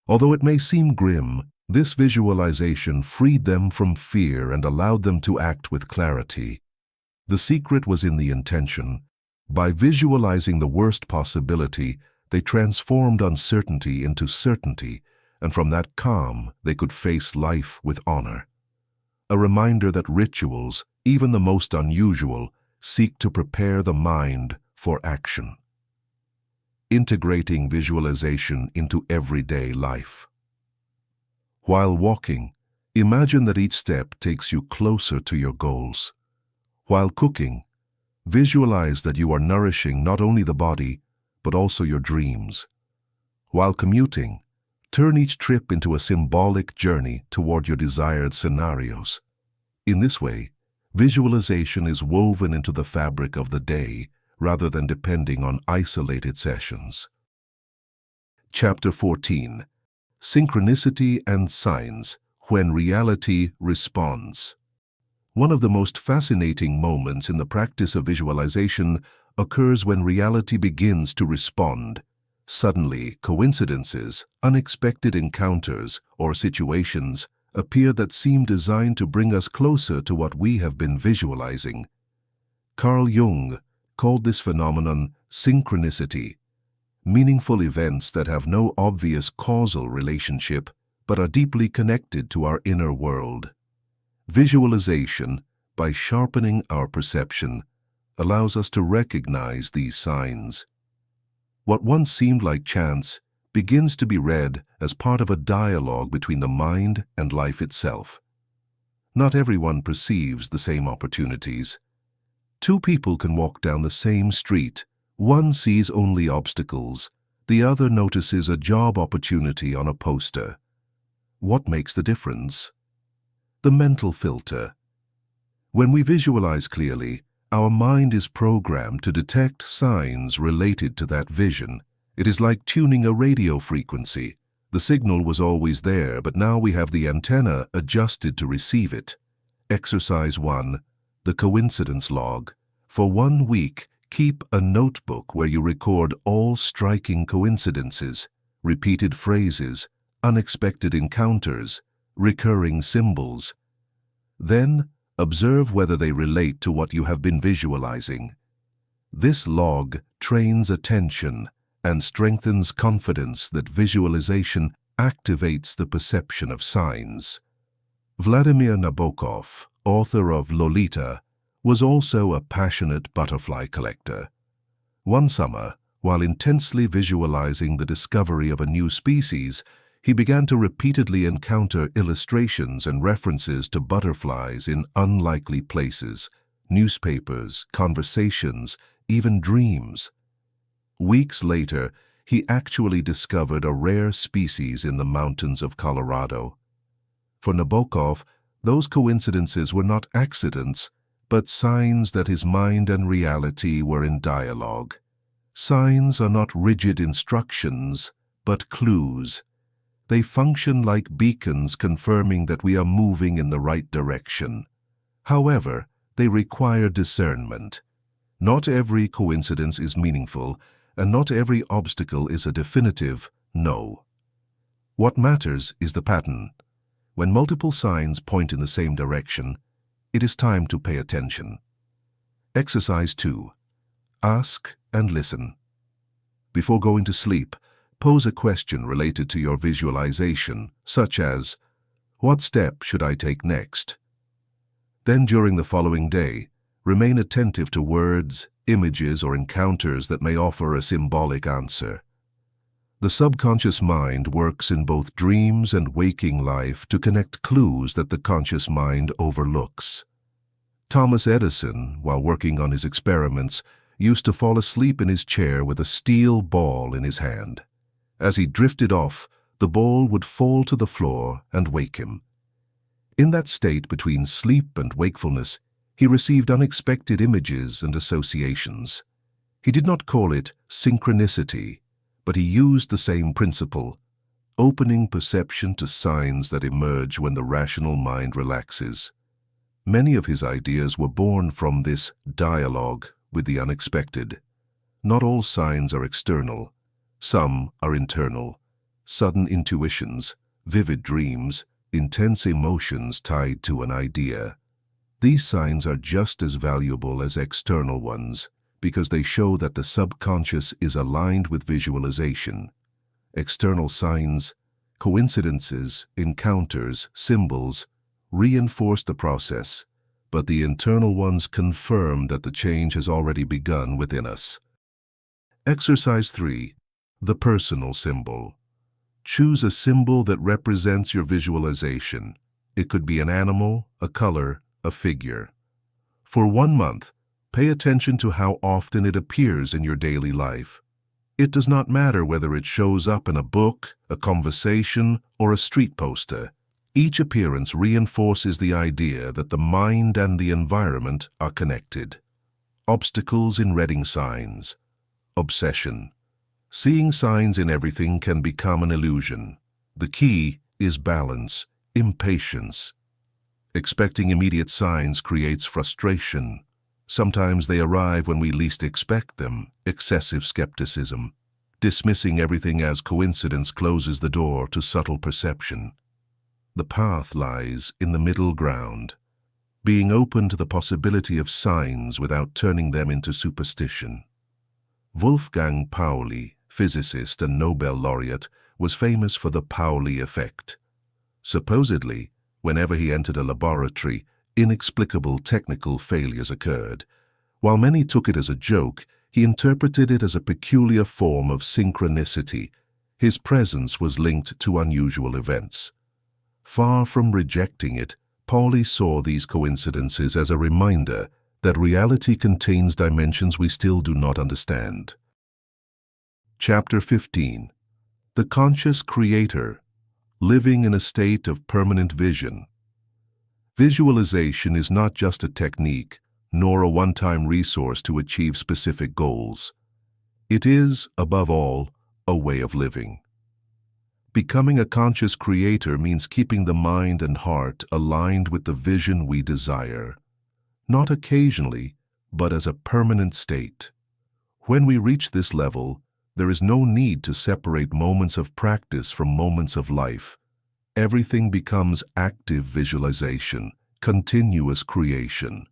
Although it may seem grim, this visualization freed them from fear and allowed them to act with clarity. The secret was in the intention. By visualizing the worst possibility, they transformed uncertainty into certainty, and from that calm, they could face life with honor. A reminder that rituals, even the most unusual, seek to prepare the mind for action. Integrating visualization into everyday life. While walking, imagine that each step takes you closer to your goals. While cooking, visualize that you are nourishing not only the body, but also your dreams. While commuting, turn each trip into a symbolic journey toward your desired scenarios. In this way, visualization is woven into the fabric of the day rather than depending on isolated sessions. Chapter 14. Synchronicity and Signs when Reality Responds. One of the most fascinating moments in the practice of visualization occurs when reality begins to respond. Suddenly, coincidences, unexpected encounters, or situations appear that seem designed to bring us closer to what we have been visualizing. Carl Jung called this phenomenon synchronicity, meaningful events that have no obvious causal relationship but are deeply connected to our inner world. Visualization, by sharpening our perception, allows us to recognize these signs. What once seemed like chance begins to be read as part of a dialogue between the mind and life itself. Not everyone perceives the same opportunities. Two people can walk down the same street. One sees only obstacles. The other notices a job opportunity on a poster. What makes the difference? The mental filter. When we visualize clearly, our mind is programmed to detect signs related to that vision. It is like tuning a radio frequency. The signal was always there, but now we have the antenna adjusted to receive it. Exercise 1. The coincidence log. For 1 week, keep a notebook where you record all striking coincidences, repeated phrases, unexpected encounters, recurring symbols. Then, observe whether they relate to what you have been visualizing. This log trains attention and strengthens confidence that visualization activates the perception of signs. Vladimir Nabokov, author of Lolita, was also a passionate butterfly collector. One summer, while intensely visualizing the discovery of a new species, he began to repeatedly encounter illustrations and references to butterflies in unlikely places, newspapers, conversations, even dreams. Weeks later, he actually discovered a rare species in the mountains of Colorado. For Nabokov, those coincidences were not accidents, but signs that his mind and reality were in dialogue. Signs are not rigid instructions, but clues. They function like beacons confirming that we are moving in the right direction. However, they require discernment. Not every coincidence is meaningful, and not every obstacle is a definitive no. What matters is the pattern. When multiple signs point in the same direction, it is time to pay attention. Exercise 2. Ask and listen. Before going to sleep, pose a question related to your visualization, such as, "What step should I take next?" Then during the following day, remain attentive to words, images, or encounters that may offer a symbolic answer. The subconscious mind works in both dreams and waking life to connect clues that the conscious mind overlooks. Thomas Edison, while working on his experiments, used to fall asleep in his chair with a steel ball in his hand. As he drifted off, the ball would fall to the floor and wake him. In that state between sleep and wakefulness, he received unexpected images and associations. He did not call it synchronicity, but he used the same principle, opening perception to signs that emerge when the rational mind relaxes. Many of his ideas were born from this dialogue with the unexpected. Not all signs are external. Some are internal. Sudden intuitions, vivid dreams, intense emotions tied to an idea. These signs are just as valuable as external ones because they show that the subconscious is aligned with visualization. External signs, coincidences, encounters, symbols, reinforce the process, but the internal ones confirm that the change has already begun within us. Exercise 3. The personal symbol. Choose a symbol that represents your visualization. It could be an animal, a color, a figure. For 1 month, pay attention to how often it appears in your daily life. It does not matter whether it shows up in a book, a conversation, or a street poster. Each appearance reinforces the idea that the mind and the environment are connected. Obstacles in reading signs. Obsession. Seeing signs in everything can become an illusion. The key is balance, impatience. Expecting immediate signs creates frustration. Sometimes they arrive when we least expect them, excessive skepticism. Dismissing everything as coincidence closes the door to subtle perception. The path lies in the middle ground, being open to the possibility of signs without turning them into superstition. Wolfgang Pauli, physicist and Nobel laureate, was famous for the Pauli effect. Supposedly, whenever he entered a laboratory, inexplicable technical failures occurred. While many took it as a joke, he interpreted it as a peculiar form of synchronicity. His presence was linked to unusual events. Far from rejecting it, Pauli saw these coincidences as a reminder that reality contains dimensions we still do not understand. Chapter 15. The Conscious Creator. Living in a state of permanent vision. Visualization is not just a technique, nor a one-time resource to achieve specific goals. It is, above all, a way of living. Becoming a conscious creator means keeping the mind and heart aligned with the vision we desire, not occasionally, but as a permanent state. When we reach this level, there is no need to separate moments of practice from moments of life. Everything becomes active visualization, continuous creation.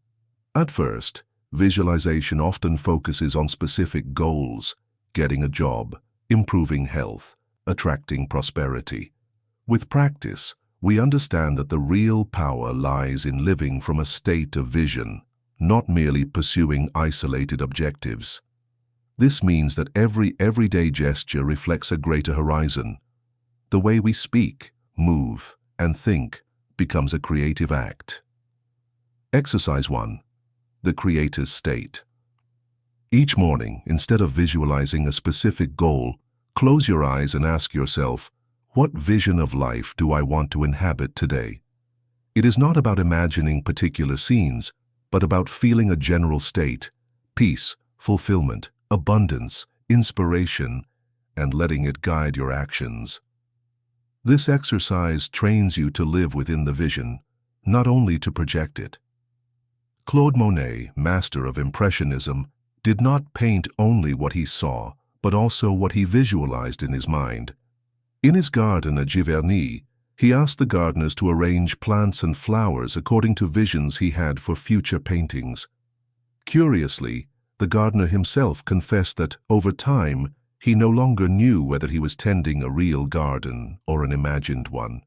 At first, visualization often focuses on specific goals: getting a job, improving health, attracting prosperity. With practice, we understand that the real power lies in living from a state of vision, not merely pursuing isolated objectives. This means that every everyday gesture reflects a greater horizon. The way we speak, move, and think becomes a creative act. Exercise 1. The Creator's State. Each morning, instead of visualizing a specific goal, close your eyes and ask yourself, what vision of life do I want to inhabit today? It is not about imagining particular scenes, but about feeling a general state: peace, fulfillment, abundance, inspiration, and letting it guide your actions. This exercise trains you to live within the vision, not only to project it. Claude Monet, master of Impressionism, did not paint only what he saw, but also what he visualized in his mind. In his garden at Giverny, he asked the gardeners to arrange plants and flowers according to visions he had for future paintings. Curiously, the gardener himself confessed that, over time, he no longer knew whether he was tending a real garden or an imagined one.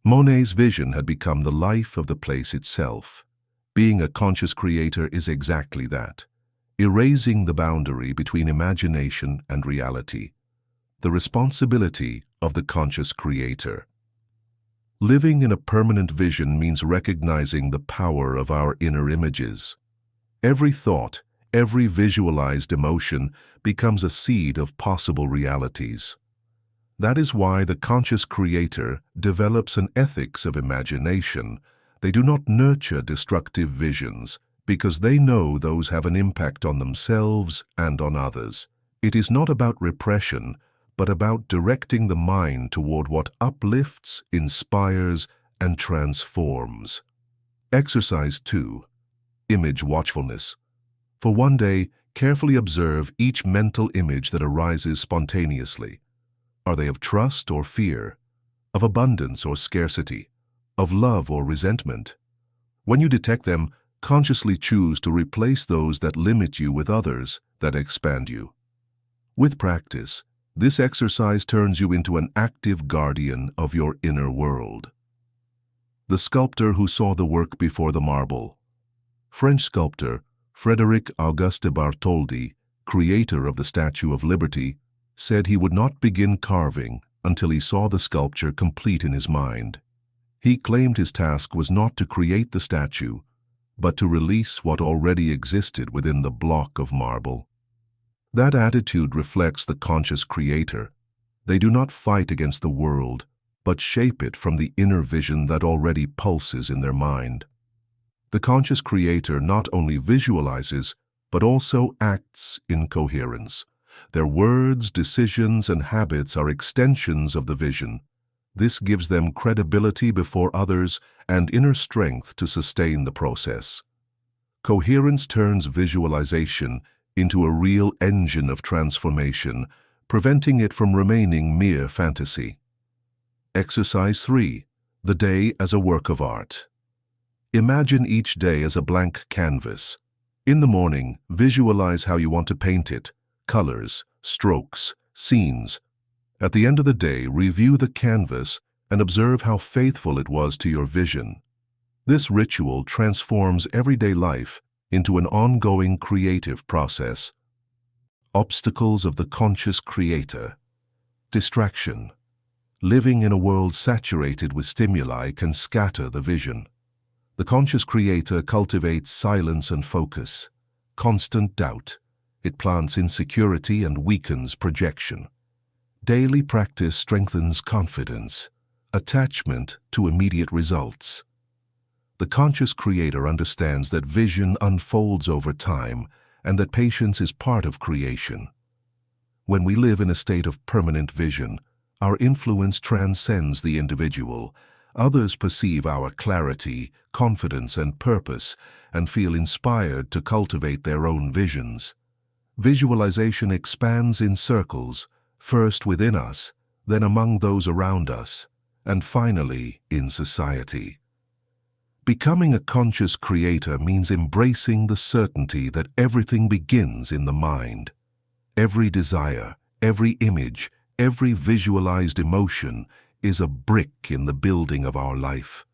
Monet's vision had become the life of the place itself. Being a conscious creator is exactly that, erasing the boundary between imagination and reality. The responsibility of the conscious creator. Living in a permanent vision means recognizing the power of our inner images. Every thought, every visualized emotion becomes a seed of possible realities. That is why the conscious creator develops an ethics of imagination. They do not nurture destructive visions, because they know those have an impact on themselves and on others. It is not about repression, but about directing the mind toward what uplifts, inspires, and transforms. Exercise 2. Image watchfulness. For one day, carefully observe each mental image that arises spontaneously. Are they of trust or fear? Of abundance or scarcity? Of love or resentment? When you detect them, Consciously choose to replace those that limit you with others that expand you. With practice, this exercise turns you into an active guardian of your inner world. The sculptor who saw the work before the marble. French sculptor Frédéric Auguste Bartholdi, creator of the Statue of Liberty, said he would not begin carving until he saw the sculpture complete in his mind. He claimed his task was not to create the statue, but to release what already existed within the block of marble. That attitude reflects the conscious creator. They do not fight against the world, but shape it from the inner vision that already pulses in their mind. The conscious creator not only visualizes, but also acts in coherence. Their words, decisions, and habits are extensions of the vision. This gives them credibility before others and inner strength to sustain the process. Coherence turns visualization into a real engine of transformation, preventing it from remaining mere fantasy. Exercise 3. The day as a work of art. Imagine each day as a blank canvas. In the morning, visualize how you want to paint it, colors, strokes, scenes. At the end of the day, review the canvas and observe how faithful it was to your vision. This ritual transforms everyday life into an ongoing creative process. Obstacles of the conscious creator. Distraction. Living in a world saturated with stimuli can scatter the vision. The conscious creator cultivates silence and focus. Constant doubt. It plants insecurity and weakens projection. Daily practice strengthens confidence, attachment to immediate results. The conscious creator understands that vision unfolds over time and that patience is part of creation. When we live in a state of permanent vision, our influence transcends the individual. Others perceive our clarity, confidence, and purpose and feel inspired to cultivate their own visions. Visualization expands in circles, first within us, then among those around us, and finally in society. Becoming a conscious creator means embracing the certainty that everything begins in the mind. Every desire, every image, every visualized emotion is a brick in the building of our life.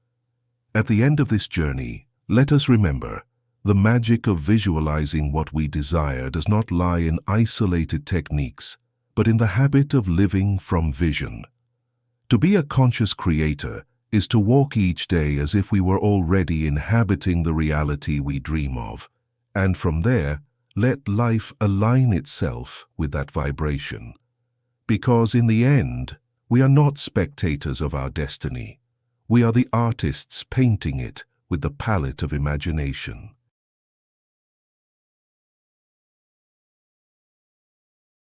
At the end of this journey, let us remember, the magic of visualizing what we desire does not lie in isolated techniques, but in the habit of living from vision. To be a conscious creator is to walk each day as if we were already inhabiting the reality we dream of, and from there, let life align itself with that vibration. Because in the end, we are not spectators of our destiny. We are the artists painting it with the palette of imagination.